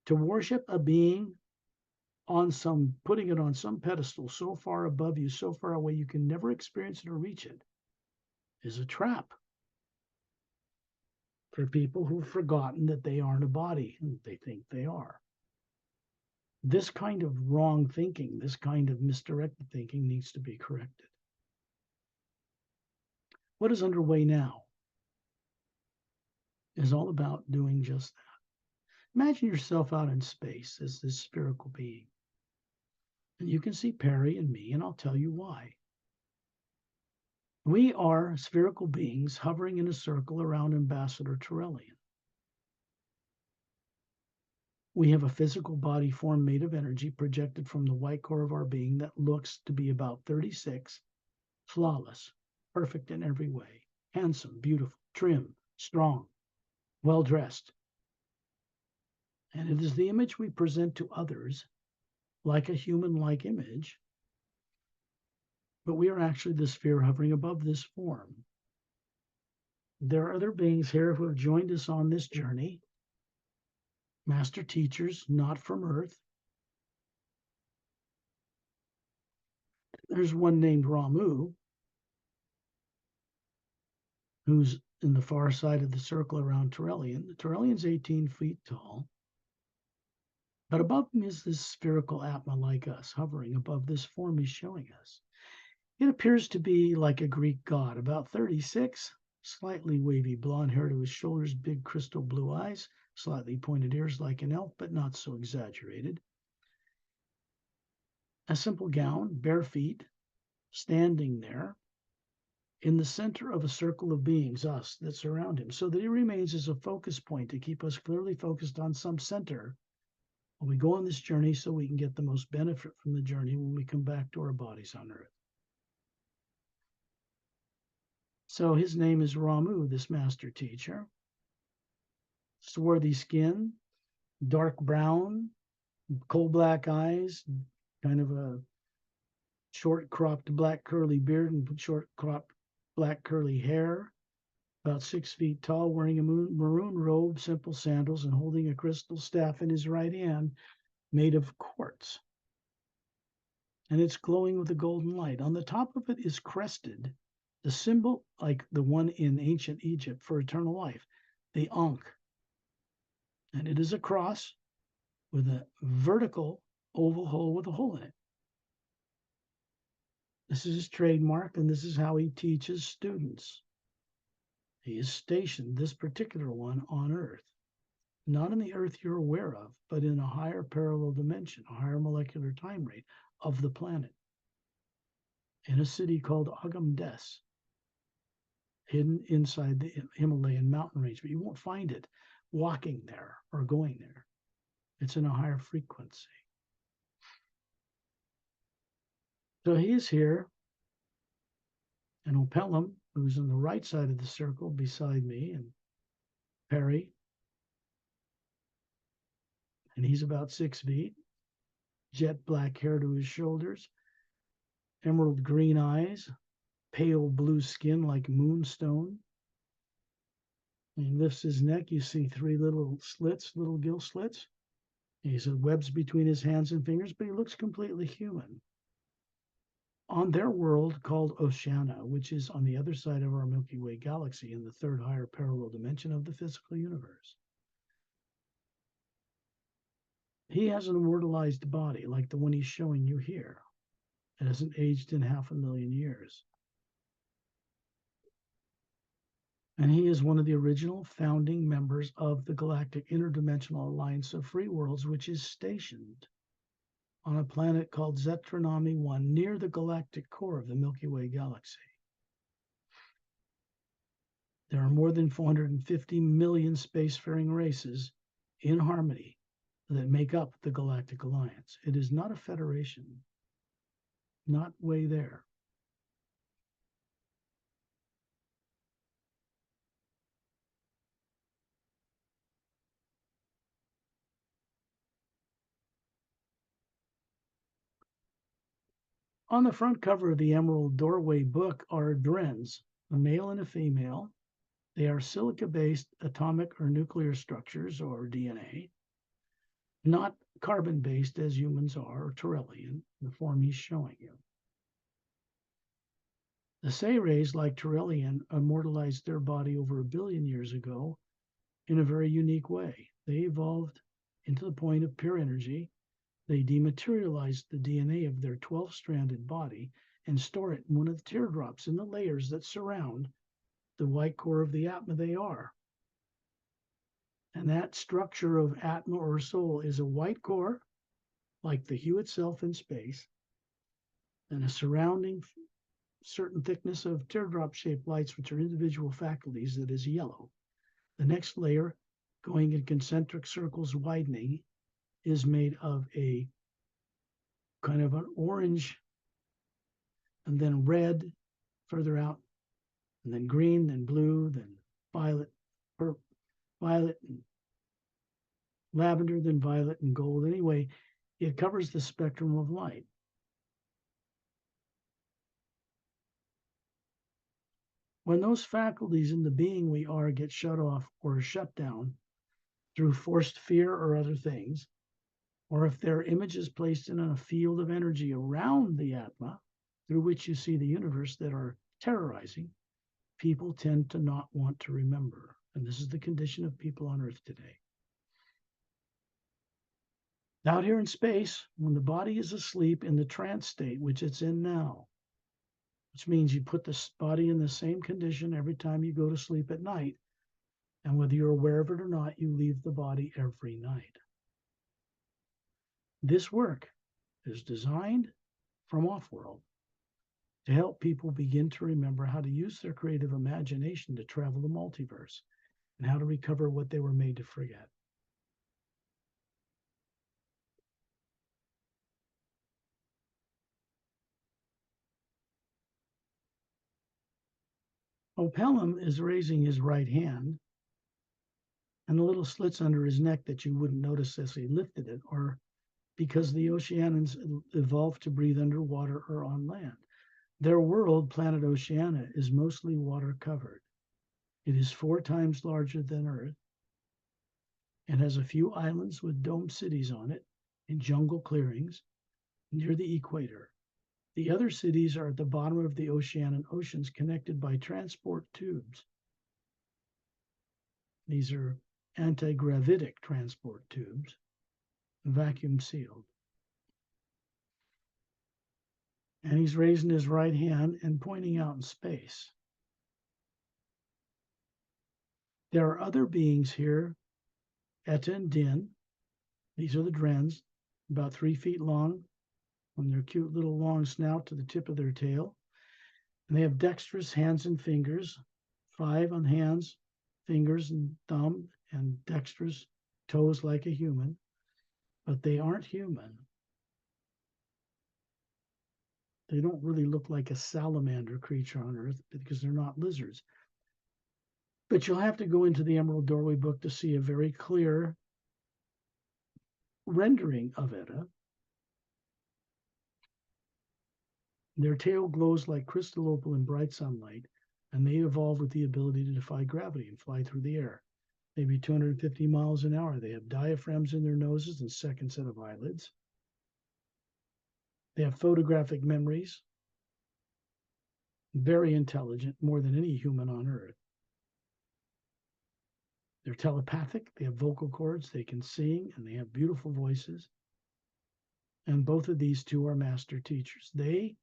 To worship a being on putting it on some pedestal so far above you, so far away you can never experience it or reach it, is a trap for people who've forgotten that they aren't a body and they think they are. This kind of wrong thinking, this kind of misdirected thinking needs to be corrected. What is underway now is all about doing just that. Imagine yourself out in space as this spherical being. And you can see Perry and me, and I'll tell you why. We are spherical beings hovering in a circle around Ambassador Terrellian. We have a physical body form made of energy projected from the white core of our being that looks to be about 36, flawless, perfect in every way, handsome, beautiful, trim, strong, well-dressed. And it is the image we present to others like a human-like image, but we are actually the sphere hovering above this form. There are other beings here who have joined us on this journey, master teachers, not from Earth. There's one named Ramu, who's in the far side of the circle around Terrellian. Terrellian's 18 feet tall. But above him is this spherical Atma like us, hovering above this form he's showing us. It appears to be like a Greek god, about 36, slightly wavy blonde hair to his shoulders, big crystal blue eyes, slightly pointed ears like an elf, but not so exaggerated. A simple gown, bare feet, standing there in the center of a circle of beings, us, that surround him, so that he remains as a focus point to keep us clearly focused on some center when we go on this journey, so we can get the most benefit from the journey when we come back to our bodies on Earth. So his name is Ramu, this master teacher. Swarthy skin, dark brown, coal black eyes, kind of a short cropped black curly beard and short cropped black curly hair, about 6 feet tall, wearing a maroon robe, simple sandals, and holding a crystal staff in his right hand made of quartz. And it's glowing with a golden light. On the top of it is crested the symbol, like the one in ancient Egypt for eternal life, the Ankh. And it is a cross with a vertical oval hole with a hole in it. This is his trademark, and this is how he teaches students. He is stationed, this particular one, on Earth. Not in the Earth you're aware of, but in a higher parallel dimension, a higher molecular time rate of the planet, in a city called Agamdes, hidden inside the Himalayan mountain range. But you won't find it walking there or going there. It's in a higher frequency. So he is here, and Opelum, who's on the right side of the circle beside me, and Perry, and he's about 6 feet, jet black hair to his shoulders, emerald green eyes, pale blue skin like moonstone. And he lifts his neck. You see 3 little slits, little gill slits. And he's got webs between his hands and fingers, but he looks completely human. On their world called Oceania, which is on the other side of our Milky Way galaxy in the 3rd higher parallel dimension of the physical universe. He has an immortalized body like the one he's showing you here. It hasn't aged in 500,000 years. And he is one of the original founding members of the Galactic Interdimensional Alliance of Free Worlds, which is stationed on a planet called Zetranami 1 near the galactic core of the Milky Way galaxy. There are more than 450 million spacefaring races in harmony that make up the Galactic Alliance. It is not a federation, not way there. On the front cover of the Emerald Doorway book are Drens, a male and a female. They are silica-based atomic or nuclear structures, or DNA, not carbon-based as humans are, or Tyrrellian, the form he's showing you. The Sayrays, like Tyrrellian, immortalized their body over 1 billion years ago in a very unique way. They evolved into the point of pure energy. They dematerialized the DNA of their 12-stranded body and store it in one of the teardrops in the layers that surround the white core of the Atma they are. And that structure of Atma or soul is a white core, like the hue itself in space, and a surrounding certain thickness of teardrop-shaped lights, which are individual faculties, that is yellow. The next layer, going in concentric circles widening, is made of a kind of an orange, and then red further out, and then green, then blue, then violet, violet, and lavender, then violet and gold. Anyway, it covers the spectrum of light. When those faculties in the being we are get shut off or shut down through forced fear or other things, or if their image is placed in a field of energy around the Atma, through which you see the universe, that are terrorizing, people tend to not want to remember. And this is the condition of people on Earth today. Out here in space, when the body is asleep in the trance state, which it's in now, which means you put the body in the same condition every time you go to sleep at night, and whether you're aware of it or not, you leave the body every night. This work is designed from off-world to help people begin to remember how to use their creative imagination to travel the multiverse and how to recover what they were made to forget. Pelham is raising his right hand, and the little slits under his neck that you wouldn't notice as he lifted it, or because the Oceanians evolved to breathe underwater or on land. Their world, planet Oceania, is mostly water covered. It is 4 times larger than Earth and has a few islands with domed cities on it in jungle clearings near the equator. The other cities are at the bottom of the Oceanian oceans connected by transport tubes. These are anti-gravitic transport tubes, vacuum sealed. And he's raising his right hand and pointing out in space. There are other beings here, Etta and Din. These are the Drens, about 3 feet long, from their cute little long snout to the tip of their tail. And they have dexterous hands and fingers, 5 on hands, fingers, and thumb, and dexterous toes like a human. But they aren't human. They don't really look like a salamander creature on Earth because they're not lizards. But you'll have to go into the Emerald Doorway book to see a very clear rendering of Etta. Their tail glows like crystal opal in bright sunlight, and they evolve with the ability to defy gravity and fly through the air, maybe 250 miles an hour. They have diaphragms in their noses and second set of eyelids. They have photographic memories, very intelligent, more than any human on Earth. They're telepathic, they have vocal cords, they can sing, and they have beautiful voices. And both of these two are master teachers. They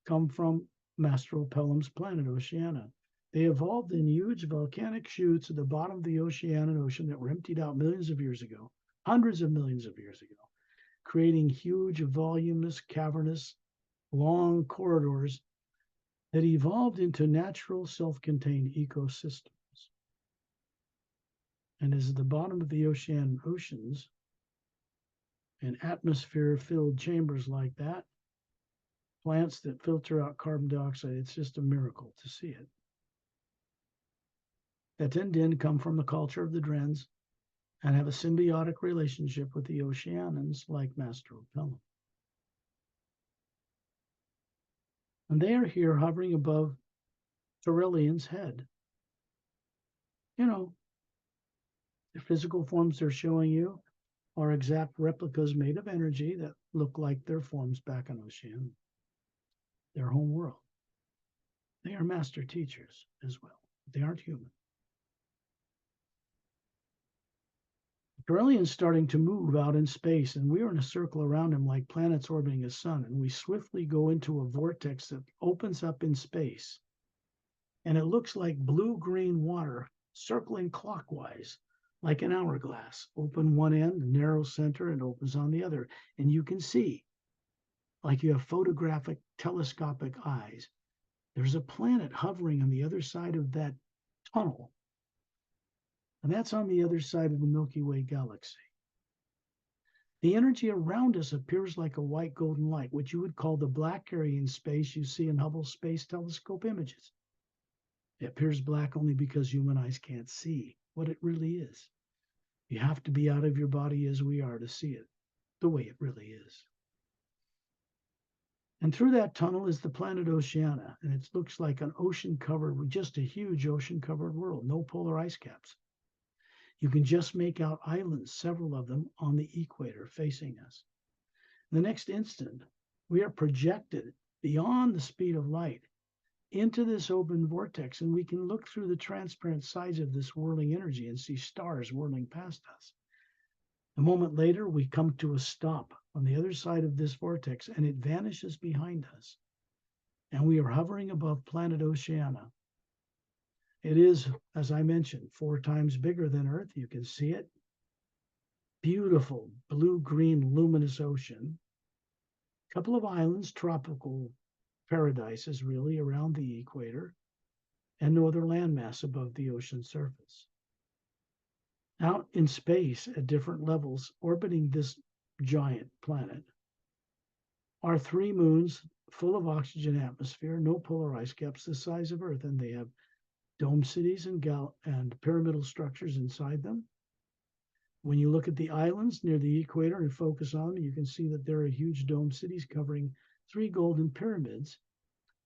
come from Master Pelham's planet, Oceania. They evolved in huge volcanic chutes at the bottom of the Oceanian Ocean that were emptied out millions of years ago, hundreds of millions of years ago, creating huge, voluminous, cavernous, long corridors that evolved into natural, self-contained ecosystems. And as at the bottom of the Oceanian oceans, in atmosphere-filled chambers like that, plants that filter out carbon dioxide, it's just a miracle to see it. That and Din come from the culture of the Drens and have a symbiotic relationship with the Oceanians like Master Pelham. And they are here hovering above Torellian's head. You know, the physical forms they're showing you are exact replicas made of energy that look like their forms back on Oceania, their home world. They are master teachers as well. They aren't human. Torellian's starting to move out in space, and we are in a circle around him like planets orbiting a sun, and we swiftly go into a vortex that opens up in space. And it looks like blue-green water circling clockwise, like an hourglass. Open one end, narrow center, and opens on the other. And you can see, like you have photographic telescopic eyes, there's a planet hovering on the other side of that tunnel. And that's on the other side of the Milky Way galaxy. The energy around us appears like a white golden light, which you would call the black area in space you see in Hubble Space Telescope images. It appears black only because human eyes can't see what it really is. You have to be out of your body as we are to see it the way it really is. And through that tunnel is the planet Oceania, and it looks like an ocean covered, just a huge ocean covered world, no polar ice caps. You can just make out islands, several of them, on the equator facing us. In the next instant, we are projected beyond the speed of light into this open vortex, and we can look through the transparent sides of this whirling energy and see stars whirling past us. A moment later, we come to a stop on the other side of this vortex, and it vanishes behind us. And we are hovering above planet Oceania. It is, as I mentioned, 4 times bigger than Earth. You can see it. Beautiful blue-green luminous ocean. A couple of islands, tropical paradises really around the equator, and no other landmass above the ocean surface. Out in space at different levels, orbiting this giant planet, are 3 moons full of oxygen atmosphere, no polar ice caps the size of Earth, and they have dome cities and pyramidal structures inside them. When you look at the islands near the equator and focus on them, you can see that there are huge dome cities covering 3 golden pyramids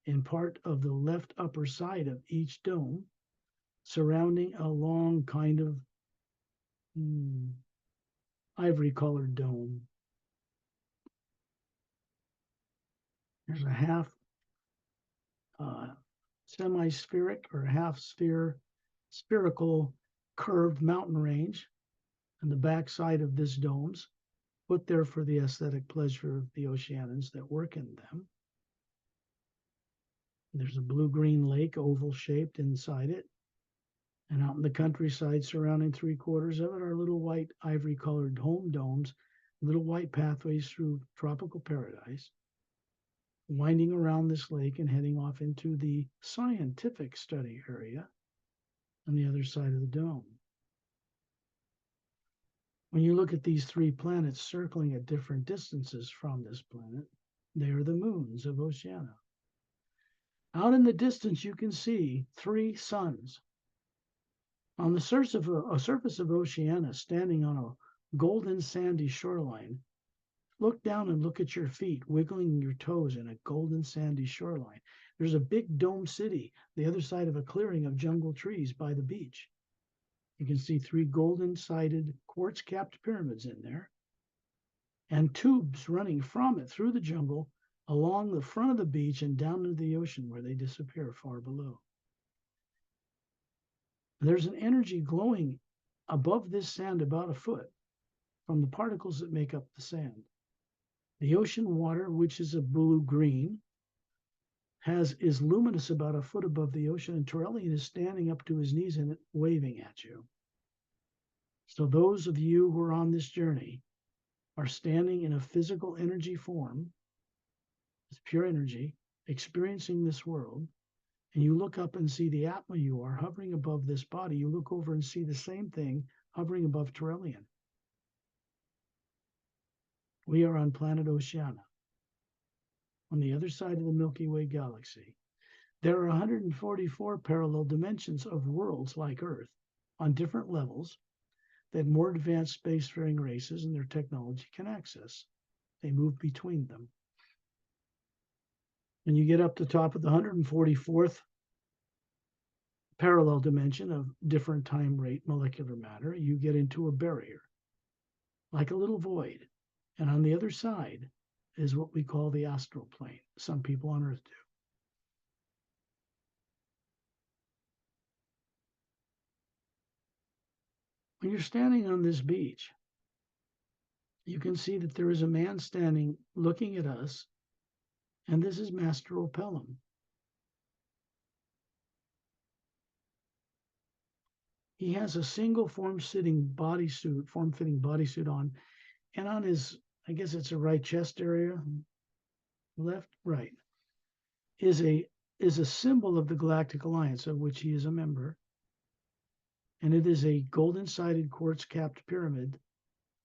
in part of the left upper side of each dome, surrounding a long kind of ivory-colored dome. There's a half semi-spheric or half-sphere spherical curved mountain range on the back side of this domes, put there for the aesthetic pleasure of the Oceanians that work in them. There's a blue-green lake, oval-shaped inside it. And out in the countryside surrounding 3/4 of it are little white ivory-colored home domes, little white pathways through tropical paradise, winding around this lake and heading off into the scientific study area on the other side of the dome. When you look at these 3 planets circling at different distances from this planet, they are the moons of Oceania. Out in the distance, you can see 3 suns. On the surface of Oceania, standing on a golden sandy shoreline, look down and look at your feet, wiggling your toes in a golden sandy shoreline. There's a big dome city, the other side of a clearing of jungle trees by the beach. You can see 3 golden-sided, quartz-capped pyramids in there, and tubes running from it through the jungle along the front of the beach and down into the ocean where they disappear far below. There's an energy glowing above this sand about a foot from the particles that make up the sand. The ocean water, which is a blue-green, is luminous about a foot above the ocean, and Turellian is standing up to his knees in it, waving at you. So those of you who are on this journey are standing in a physical energy form, it's pure energy, experiencing this world, and you look up and see the Atma you are hovering above this body. You look over and see the same thing hovering above Turellian. We are on planet Oceania, on the other side of the Milky Way galaxy. There are 144 parallel dimensions of worlds like Earth on different levels that more advanced spacefaring races and their technology can access. They move between them. When you get up to the top of the 144th parallel dimension of different time rate molecular matter, you get into a barrier, like a little void. And on the other side is what we call the astral plane. Some people on Earth do. When you're standing on this beach, you can see that there is a man standing looking at us, and this is Master Opellum. He has a single form-fitting bodysuit on, and on his, I guess it's a right chest area, left, right, is a symbol of the Galactic Alliance, of which he is a member. And it is a golden-sided quartz-capped pyramid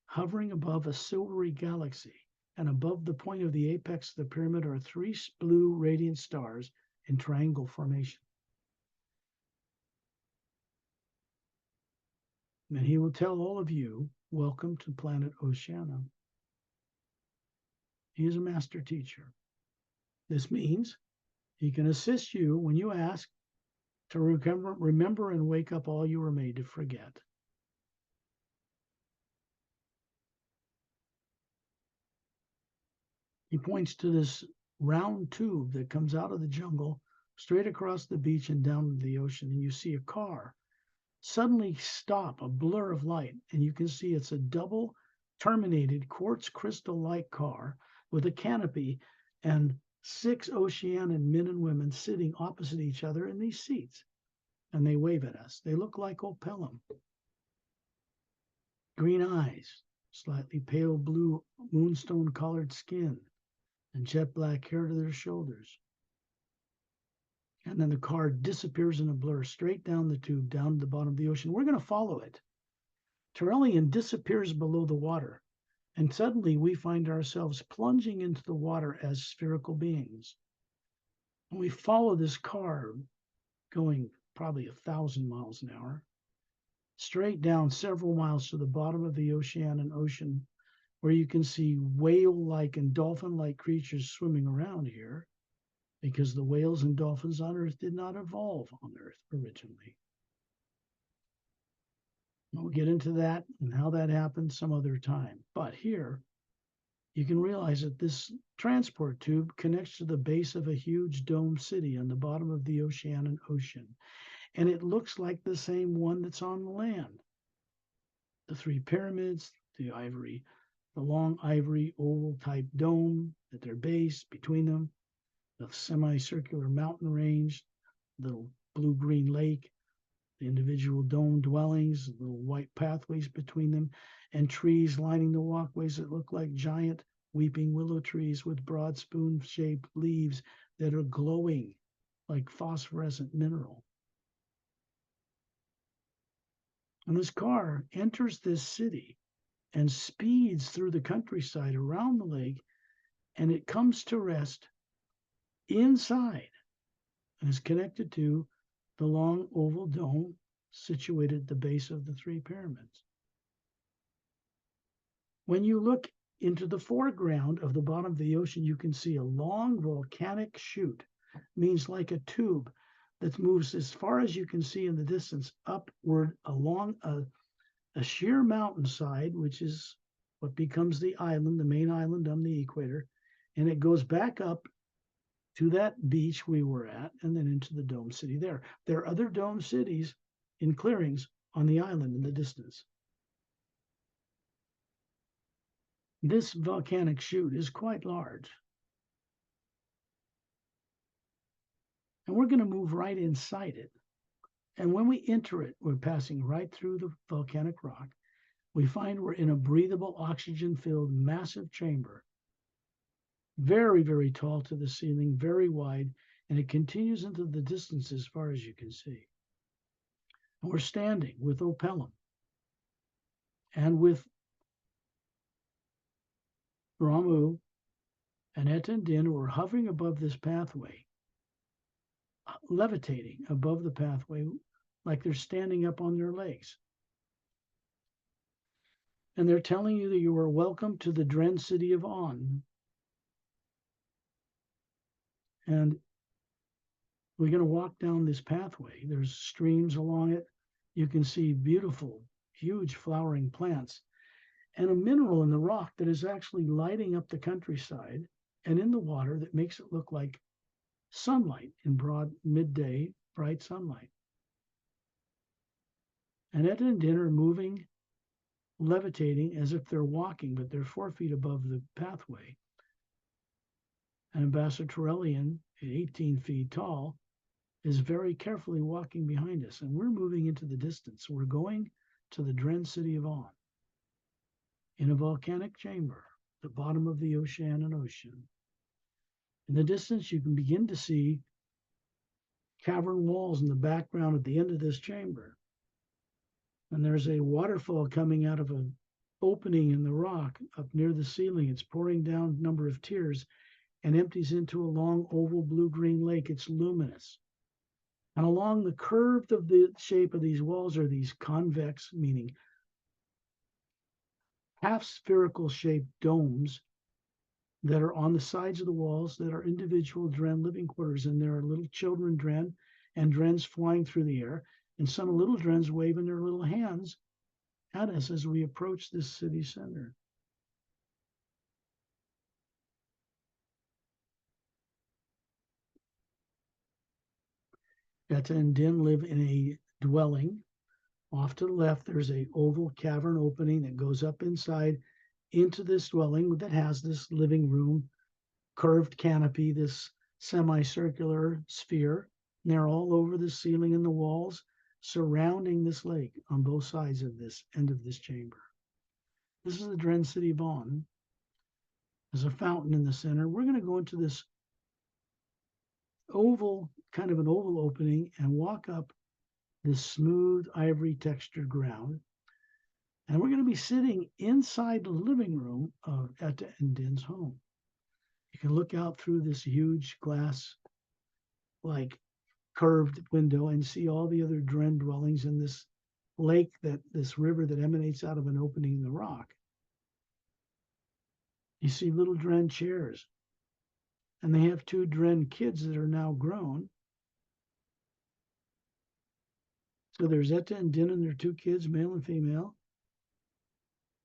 hovering above a silvery galaxy. And above the point of the apex of the pyramid are 3 blue radiant stars in triangle formation. And he will tell all of you, welcome to planet Oceania. He is a master teacher. This means he can assist you when you ask to remember and wake up all you were made to forget. He points to this round tube that comes out of the jungle, straight across the beach and down into the ocean, and you see a car suddenly stop, a blur of light, and you can see it's a double terminated quartz crystal-like car with a canopy and 6 Oceanian men and women sitting opposite each other in these seats. And they wave at us. They look like opellum. Green eyes, slightly pale blue moonstone-colored skin, and jet black hair to their shoulders. And then the car disappears in a blur straight down the tube, down to the bottom of the ocean. We're going to follow it. Terrellian disappears below the water, and suddenly we find ourselves plunging into the water as spherical beings. And we follow this car going probably 1,000 miles an hour, straight down several miles to the bottom of the Oceanian Ocean, where you can see whale-like and dolphin-like creatures swimming around here, because the whales and dolphins on Earth did not evolve on Earth originally. We'll get into that and how that happened some other time. But here, you can realize that this transport tube connects to the base of a huge domed city on the bottom of the Oceanian Ocean. And it looks like the same one that's on the land. The 3 pyramids, the long ivory oval type dome at their base, between them, the semicircular mountain range, little blue-green lake, the individual dome dwellings, little white pathways between them, and trees lining the walkways that look like giant weeping willow trees with broad spoon-shaped leaves that are glowing like phosphorescent mineral. And this car enters this city and speeds through the countryside around the lake, and it comes to rest inside and is connected to the long oval dome situated at the base of the 3 pyramids. When you look into the foreground of the bottom of the ocean, you can see a long volcanic chute, means like a tube that moves as far as you can see in the distance upward along a sheer mountainside, which is what becomes the island, the main island on the equator, and it goes back up to that beach we were at and then into the dome city there. There are other dome cities in clearings on the island in the distance. This volcanic chute is quite large. And we're going to move right inside it. And when we enter it, we're passing right through the volcanic rock. We find we're in a breathable, oxygen-filled, massive chamber. Very, very tall to the ceiling, very wide, and it continues into the distance as far as you can see. And we're standing with opellum and with Ramu and Et and Din, who are hovering above this pathway, levitating above the pathway like they're standing up on their legs. And they're telling you that you are welcome to the Dren city of On. And we're going to walk down this pathway. There's streams along it. You can see beautiful, huge flowering plants and a mineral in the rock that is actually lighting up the countryside and in the water that makes it look like sunlight in broad midday, bright sunlight. And Et and Din are moving, levitating as if they're walking, but they're 4 feet above the pathway. And Ambassador Terrellian, 18 feet tall, is very carefully walking behind us, and we're moving into the distance. We're going to the Dren city of On, in a volcanic chamber, the bottom of the Oceanian Ocean. In the distance, you can begin to see cavern walls in the background at the end of this chamber. And there's a waterfall coming out of an opening in the rock up near the ceiling. It's pouring down a number of tears and empties into a long oval blue-green lake. It's luminous. And along the curve of the shape of these walls are these convex, meaning half spherical shaped domes that are on the sides of the walls that are individual Dren living quarters. And there are little children Dren and Drens flying through the air, and some little Drens waving their little hands at us as we approach this city center. Et and Din live in a dwelling. Off to the left, there's an oval cavern opening that goes up inside into this dwelling that has this living room, curved canopy, this semicircular sphere. And they're all over the ceiling and the walls surrounding this lake on both sides of this end of this chamber. This is the Dren City Vaughn. There's a fountain in the center. We're going to go into this oval, kind of an oval opening, and walk up this smooth ivory textured ground. And we're going to be sitting inside the living room of Etta and Din's home. You can look out through this huge glass, like curved window, and see all the other Dren dwellings in this lake, this river that emanates out of an opening in the rock. You see little Dren chairs, and they have 2 Dren kids that are now grown. So there's Etta and Din and their 2 kids, male and female.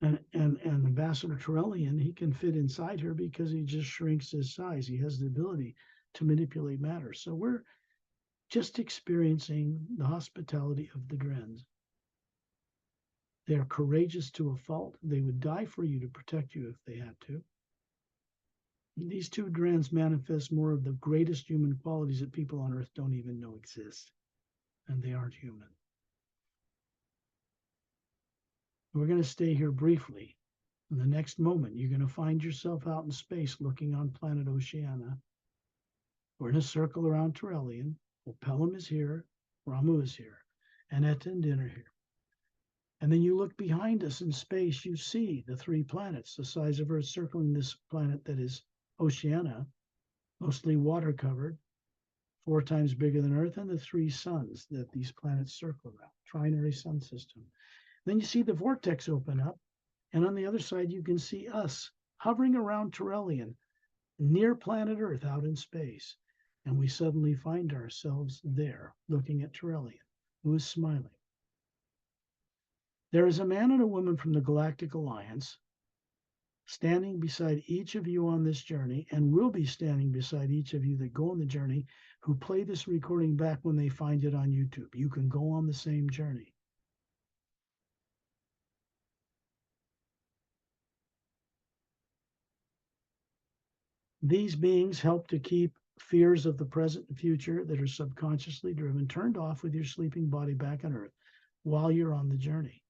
And Ambassador Torellian, he can fit inside her because he just shrinks his size. He has the ability to manipulate matter. So we're just experiencing the hospitality of the Drens. They are courageous to a fault. They would die for you to protect you if they had to. These 2 Drens manifest more of the greatest human qualities that people on Earth don't even know exist. And they aren't human. We're going to stay here briefly. In the next moment, you're going to find yourself out in space looking on planet Oceania. We're in a circle around Torellian. Pelham is here. Ramu is here. And Etta and Din are here. And then you look behind us in space, you see the 3 planets, the size of Earth, circling this planet that is Oceania, mostly water covered, 4 times bigger than Earth, and the 3 suns that these planets circle around, trinary sun system. Then you see the vortex open up, and on the other side you can see us hovering around Torellian, near planet Earth, out in space. And we suddenly find ourselves there, looking at Torellian, who is smiling. There is a man and a woman from the Galactic Alliance standing beside each of you on this journey, and will be standing beside each of you that go on the journey, who play this recording back when they find it on YouTube. You can go on the same journey. These beings help to keep fears of the present and future that are subconsciously driven turned off with your sleeping body back on Earth while you're on the journey.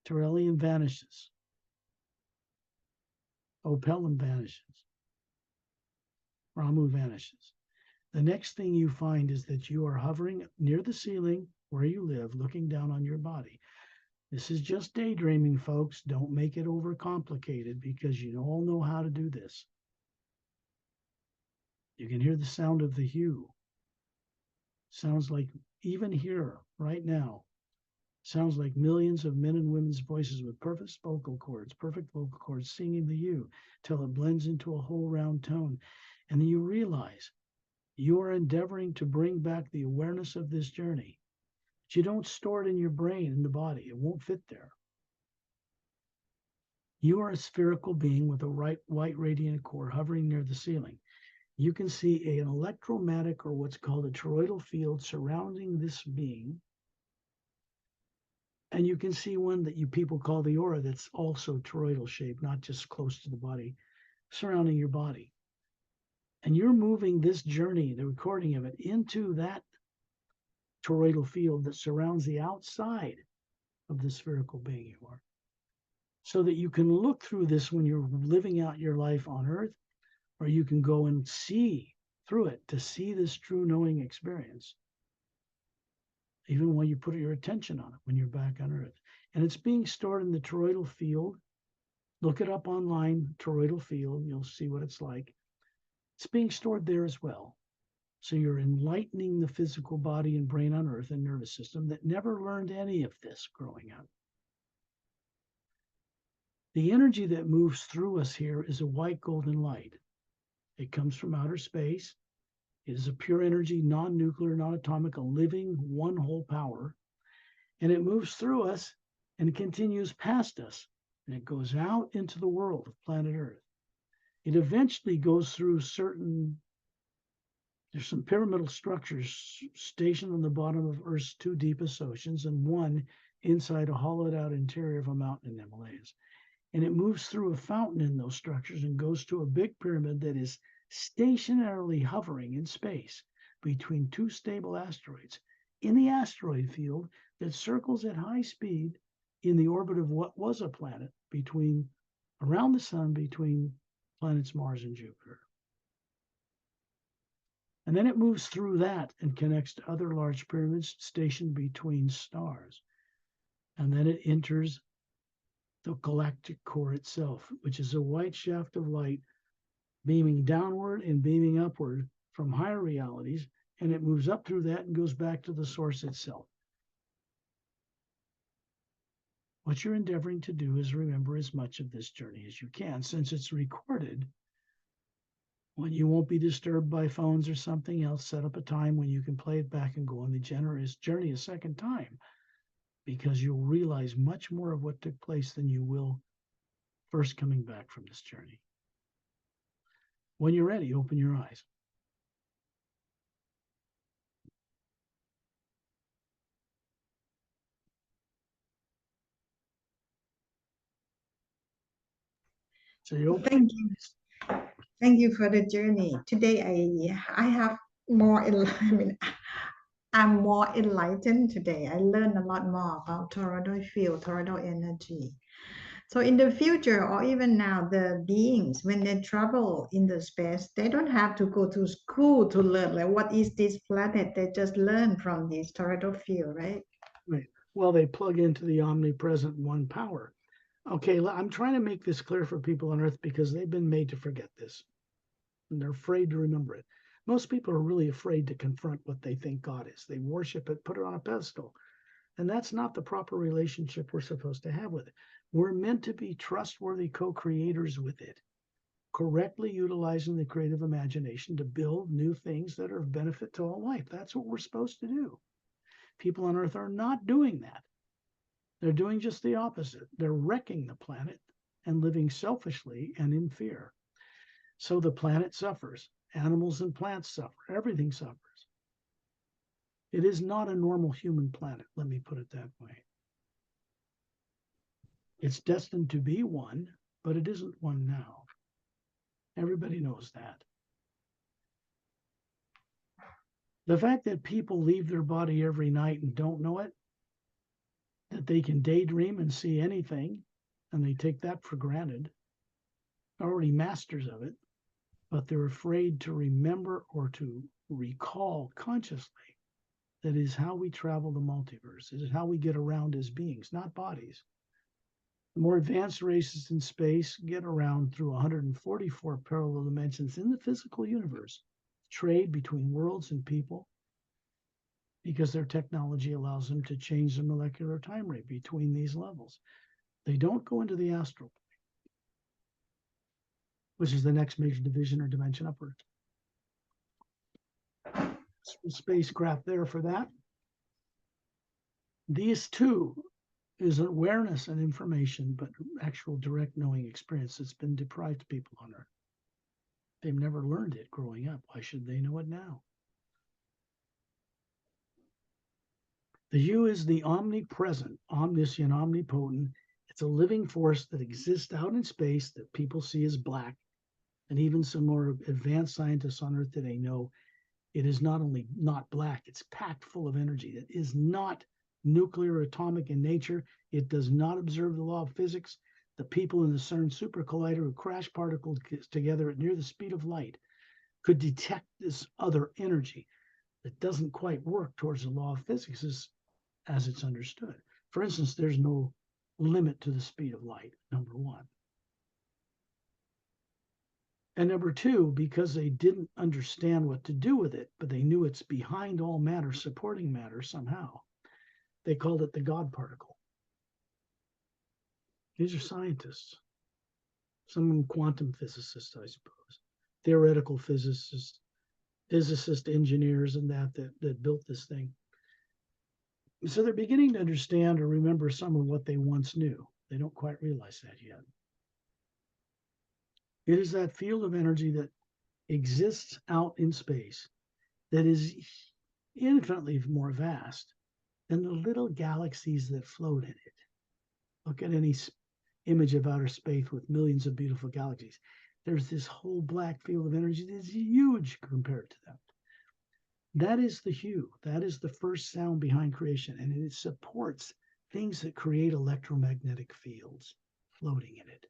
Torellian vanishes. Pelham vanishes. Ramu vanishes. The next thing you find is that you are hovering near the ceiling where you live, looking down on your body. This is just daydreaming, folks. Don't make it overcomplicated, because you all know how to do this. You can hear the sound of the hue. Sounds like, even here, right now, sounds like millions of men and women's voices with perfect vocal cords singing the hue till it blends into a whole round tone. And then you realize you are endeavoring to bring back the awareness of this journey. But you don't store it in your brain, in the body. It won't fit there. You are a spherical being with a white radiant core hovering near the ceiling. You can see an electromagnetic, or what's called a toroidal field, surrounding this being. And you can see one that you people call the aura, that's also toroidal shaped, not just close to the body, surrounding your body. And you're moving this journey, the recording of it, into that toroidal field that surrounds the outside of the spherical being you are, so that you can look through this when you're living out your life on Earth, or you can go and see through it to see this true knowing experience, even when you put your attention on it when you're back on Earth. And it's being stored in the toroidal field. Look it up online, toroidal field, you'll see what it's like. It's being stored there as well. So you're enlightening the physical body and brain on Earth and nervous system that never learned any of this growing up. The energy that moves through us here is a white golden light. It comes from outer space. It is a pure energy, non-nuclear, non-atomic, a living, one whole power. And it moves through us and continues past us. And it goes out into the world of planet Earth. It eventually goes through there's some pyramidal structures stationed on the bottom of Earth's 2 deepest oceans, and one inside a hollowed out interior of a mountain in the Himalayas. And it moves through a fountain in those structures and goes to a big pyramid that is stationarily hovering in space between two stable asteroids in the asteroid field that circles at high speed in the orbit of what was a planet around the sun between planets Mars and Jupiter. And then it moves through that and connects to other large pyramids stationed between stars. And then it enters the galactic core itself, which is a white shaft of light beaming downward and beaming upward from higher realities. And it moves up through that and goes back to the source itself. What you're endeavoring to do is remember as much of this journey as you can, since it's recorded. When you won't be disturbed by phones or something else, set up a time when you can play it back and go on the generous journey a second time, because you'll realize much more of what took place than you will first coming back from this journey. When you're ready, open your eyes. So you open. Thank you. Thank you for the journey. Today I have more, I'm more enlightened today. I learned a lot more about toroidal field, toroidal energy. So in the future or even now, the beings, when they travel in the space, they don't have to go to school to learn like what is this planet. They just learn from this toroidal field, right? Right. Well, they plug into the omnipresent one power. Okay, I'm trying to make this clear for people on Earth because they've been made to forget this. And they're afraid to remember it. Most people are really afraid to confront what they think God is. They worship it, put it on a pedestal. And that's not the proper relationship we're supposed to have with it. We're meant to be trustworthy co-creators with it, correctly utilizing the creative imagination to build new things that are of benefit to all life. That's what we're supposed to do. People on Earth are not doing that. They're doing just the opposite. They're wrecking the planet and living selfishly and in fear. So the planet suffers. Animals and plants suffer. Everything suffers. It is not a normal human planet, let me put it that way. It's destined to be one, but it isn't one now. Everybody knows that. The fact that people leave their body every night and don't know it, that they can daydream and see anything, and they take that for granted, already masters of it, but they're afraid to remember or to recall consciously. That is how we travel the multiverse. It is how we get around as beings, not bodies. The more advanced races in space get around through 144 parallel dimensions in the physical universe, trade between worlds and people, because their technology allows them to change the molecular time rate between these levels. They don't go into the astral plane, which is the next major division or dimension upward. Spacecraft there for that. These two is awareness and information, but actual direct knowing experience that's been deprived to people on Earth. They've never learned it growing up. Why should they know it now? The U is the omnipresent, omniscient, omnipotent. It's a living force that exists out in space that people see as black. And even some more advanced scientists on Earth today know it is not only not black, it's packed full of energy. It is not nuclear or atomic in nature. It does not observe the law of physics. The people in the CERN super collider who crash particles together at near the speed of light could detect this other energy that doesn't quite work towards the law of physics as it's understood. For instance, there's no limit to the speed of light, number one. And number two, because they didn't understand what to do with it, but they knew it's behind all matter, supporting matter somehow, they called it the God particle. These are scientists, some of them quantum physicists, I suppose, theoretical physicists, engineers, and that built this thing. So they're beginning to understand or remember some of what they once knew. They don't quite realize that yet. It is that field of energy that exists out in space that is infinitely more vast and the little galaxies that float in it. Look at any image of outer space with millions of beautiful galaxies. There's this whole black field of energy that's huge compared to them. That is the hue. That is the first sound behind creation, and it supports things that create electromagnetic fields floating in it.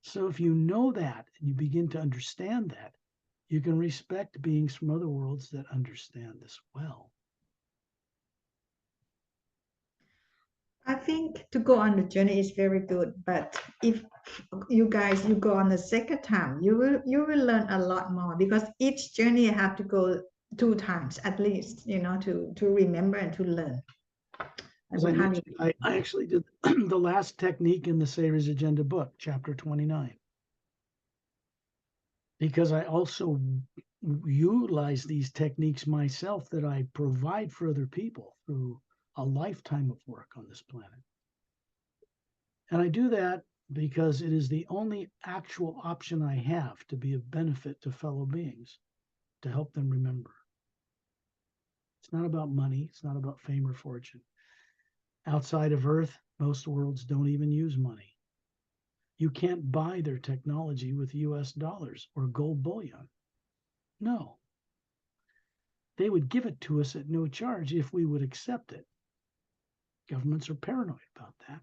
So if you know that and you begin to understand that, you can respect beings from other worlds that understand this well. I think to go on the journey is very good, but if you go on the second time, you will learn a lot more, because each journey you have to go 2 times at least, to remember and to learn. As I mentioned, I actually did the last technique in the Savior's Agenda book, chapter 29, because I also utilize these techniques myself that I provide for other people through a lifetime of work on this planet. And I do that because it is the only actual option I have to be of benefit to fellow beings, to help them remember. It's not about money. It's not about fame or fortune. Outside of Earth, most worlds don't even use money. You can't buy their technology with US dollars or gold bullion. No. They would give it to us at no charge if we would accept it. Governments are paranoid about that.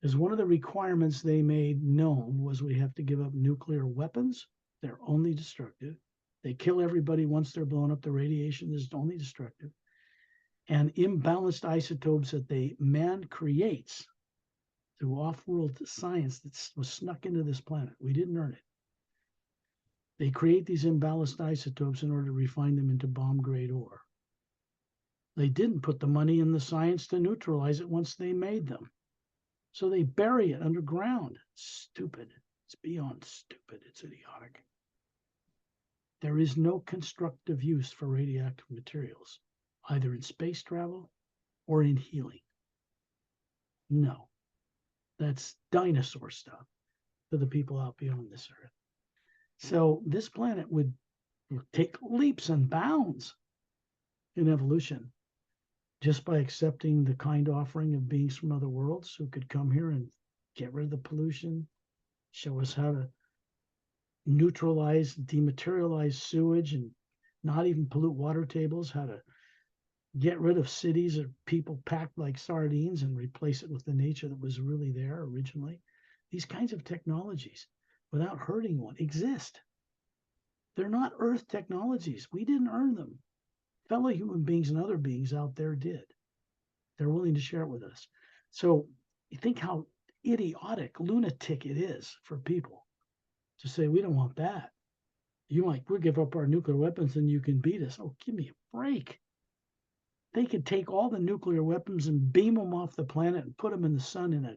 As one of the requirements they made known was we have to give up nuclear weapons. They're only destructive. They kill everybody once they're blown up. The radiation is only destructive. And imbalanced isotopes that man creates through off-world science that was snuck into this planet. We didn't earn it. They create these imbalanced isotopes in order to refine them into bomb-grade ore. They didn't put the money in the science to neutralize it once they made them. So they bury it underground. Stupid. It's beyond stupid. It's idiotic. There is no constructive use for radioactive materials, either in space travel or in healing. No. That's dinosaur stuff for the people out beyond this earth. So this planet would take leaps and bounds in evolution just by accepting the kind offering of beings from other worlds who could come here and get rid of the pollution, show us how to neutralize, dematerialize sewage and not even pollute water tables, how to get rid of cities of people packed like sardines and replace it with the nature that was really there originally. These kinds of technologies, without hurting one, exist. They're not Earth technologies. We didn't earn them. Fellow human beings and other beings out there did. They're willing to share it with us. So you think how idiotic, lunatic it is for people to say, we don't want that. We'll give up our nuclear weapons and you can beat us. Oh, give me a break. They could take all the nuclear weapons and beam them off the planet and put them in the sun in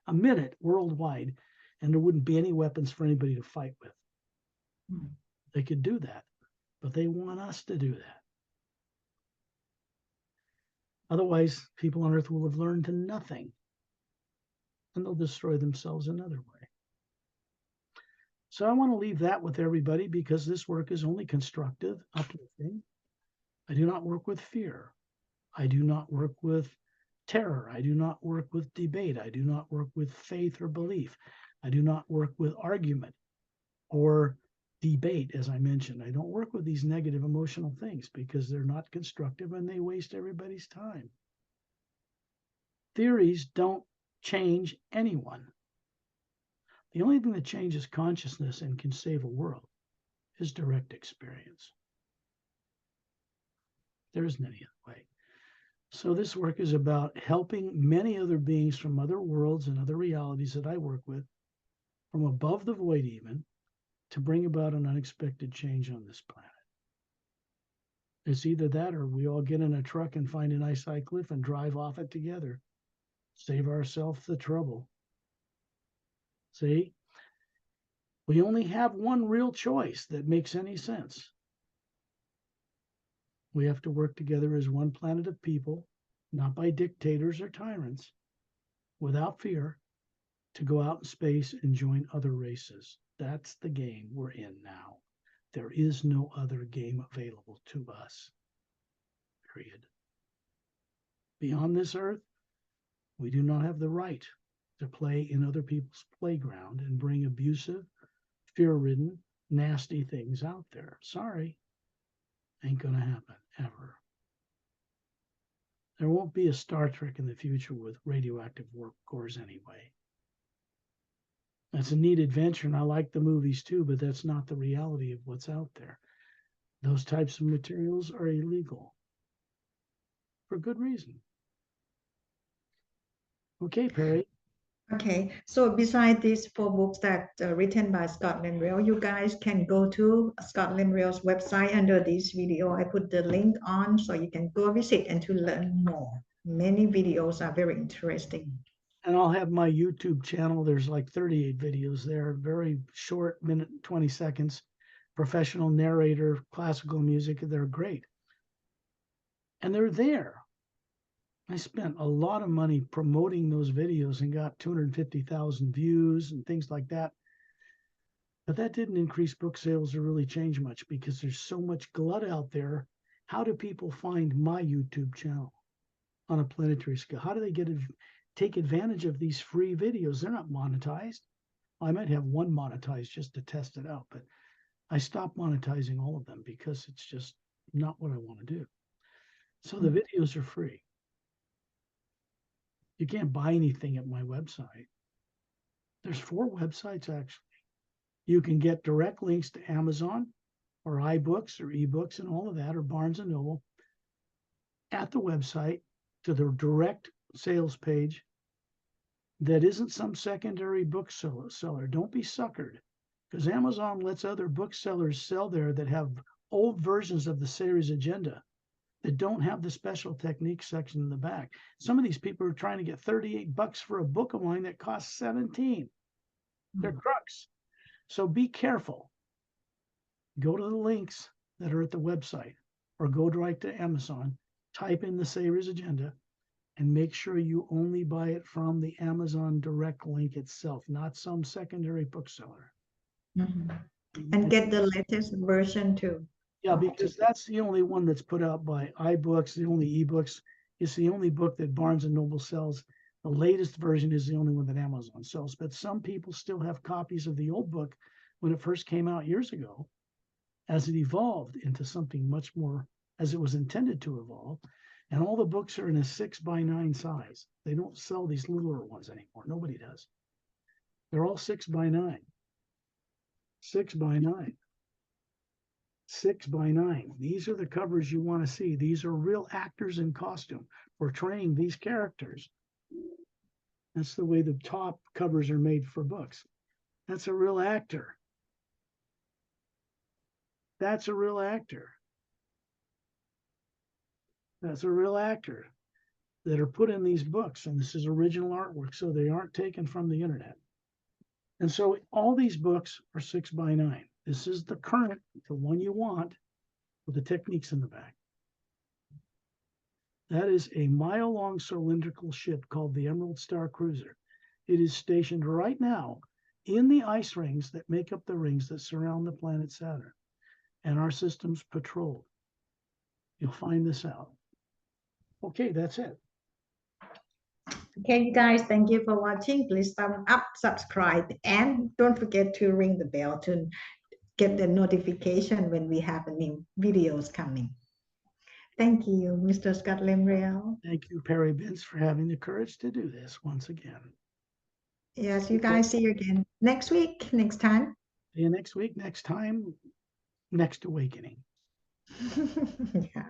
a minute worldwide, and there wouldn't be any weapons for anybody to fight with. They could do that, but they want us to do that. Otherwise, people on Earth will have learned to nothing, and they'll destroy themselves another way. So I want to leave that with everybody, because this work is only constructive, uplifting. I do not work with fear. I do not work with terror. I do not work with debate. I do not work with faith or belief. I do not work with argument or debate, as I mentioned. I don't work with these negative emotional things because they're not constructive and they waste everybody's time. Theories don't change anyone. The only thing that changes consciousness and can save a world is direct experience. There isn't any other way. So this work is about helping many other beings from other worlds and other realities that I work with, from above the void even, to bring about an unexpected change on this planet. It's either that or we all get in a truck and find an ice high cliff and drive off it together. Save ourselves the trouble. See? We only have one real choice that makes any sense. We have to work together as one planet of people, not by dictators or tyrants, without fear, to go out in space and join other races. That's the game we're in now. There is no other game available to us. period. Beyond this earth, we do not have the right to play in other people's playground and bring abusive, fear-ridden, nasty things out there. Sorry, ain't gonna happen, ever. There won't be a Star Trek in the future with radioactive warp cores anyway. That's a neat adventure, and I like the movies too, but that's not the reality of what's out there. Those types of materials are illegal for good reason. Okay, Perry. Okay, so beside these 4 books that written by Scott Lemrell, you guys can go to Scott Lemrell's website under this video. I put the link on so you can go visit and to learn more. Many videos are very interesting. And I'll have my YouTube channel. There's like 38 videos there, very short, minute, 20 seconds, professional narrator, classical music. They're great. And they're there. I spent a lot of money promoting those videos and got 250,000 views and things like that. But that didn't increase book sales or really change much because there's so much glut out there. How do people find my YouTube channel on a planetary scale? How do they take advantage of these free videos? They're not monetized. I might have one monetized just to test it out, but I stopped monetizing all of them because it's just not what I want to do. So the videos are free. You can't buy anything at my website. There's 4 websites, actually. You can get direct links to Amazon or iBooks or eBooks and all of that, or Barnes & Noble at the website to the direct sales page that isn't some secondary bookseller. Don't be suckered, because Amazon lets other booksellers sell there that have old versions of the series agenda that don't have the special techniques section in the back. Some of these people are trying to get $38 for a book of mine that costs $17. They're crooks. So be careful. Go to the links that are at the website or go right to Amazon, type in the series agenda, and make sure you only buy it from the Amazon direct link itself, not some secondary bookseller. And get the latest version too. Yeah, because that's the only one that's put out by iBooks, the only ebooks. It's the only book that Barnes & Noble sells. The latest version is the only one that Amazon sells. But some people still have copies of the old book when it first came out years ago, as it evolved into something much more as it was intended to evolve. And all the books are in a 6x9 size. They don't sell these littler ones anymore. Nobody does. They're all 6x9. 6x9. 6x9. These are the covers you want to see. These are real actors in costume portraying these characters. That's the way the top covers are made for books. That's a real actor. That's a real actor. That's a real actor that are put in these books. And this is original artwork, so they aren't taken from the internet. And so all these books are 6x9. This is the current, the one you want, with the techniques in the back. That is a mile-long cylindrical ship called the Emerald Star Cruiser. It is stationed right now in the ice rings that make up the rings that surround the planet Saturn. And our system's patrolled. You'll find this out. Okay, that's it. Okay, you guys, thank you for watching. Please thumb up, subscribe, and don't forget to ring the bell to get the notification when we have new videos coming. Thank you, Mr. Scott Lemrell. Thank you, pbince, for having the courage to do this once again. Yes, you guys, see you again next week, next time. See you next week, next time, next awakening. Yeah.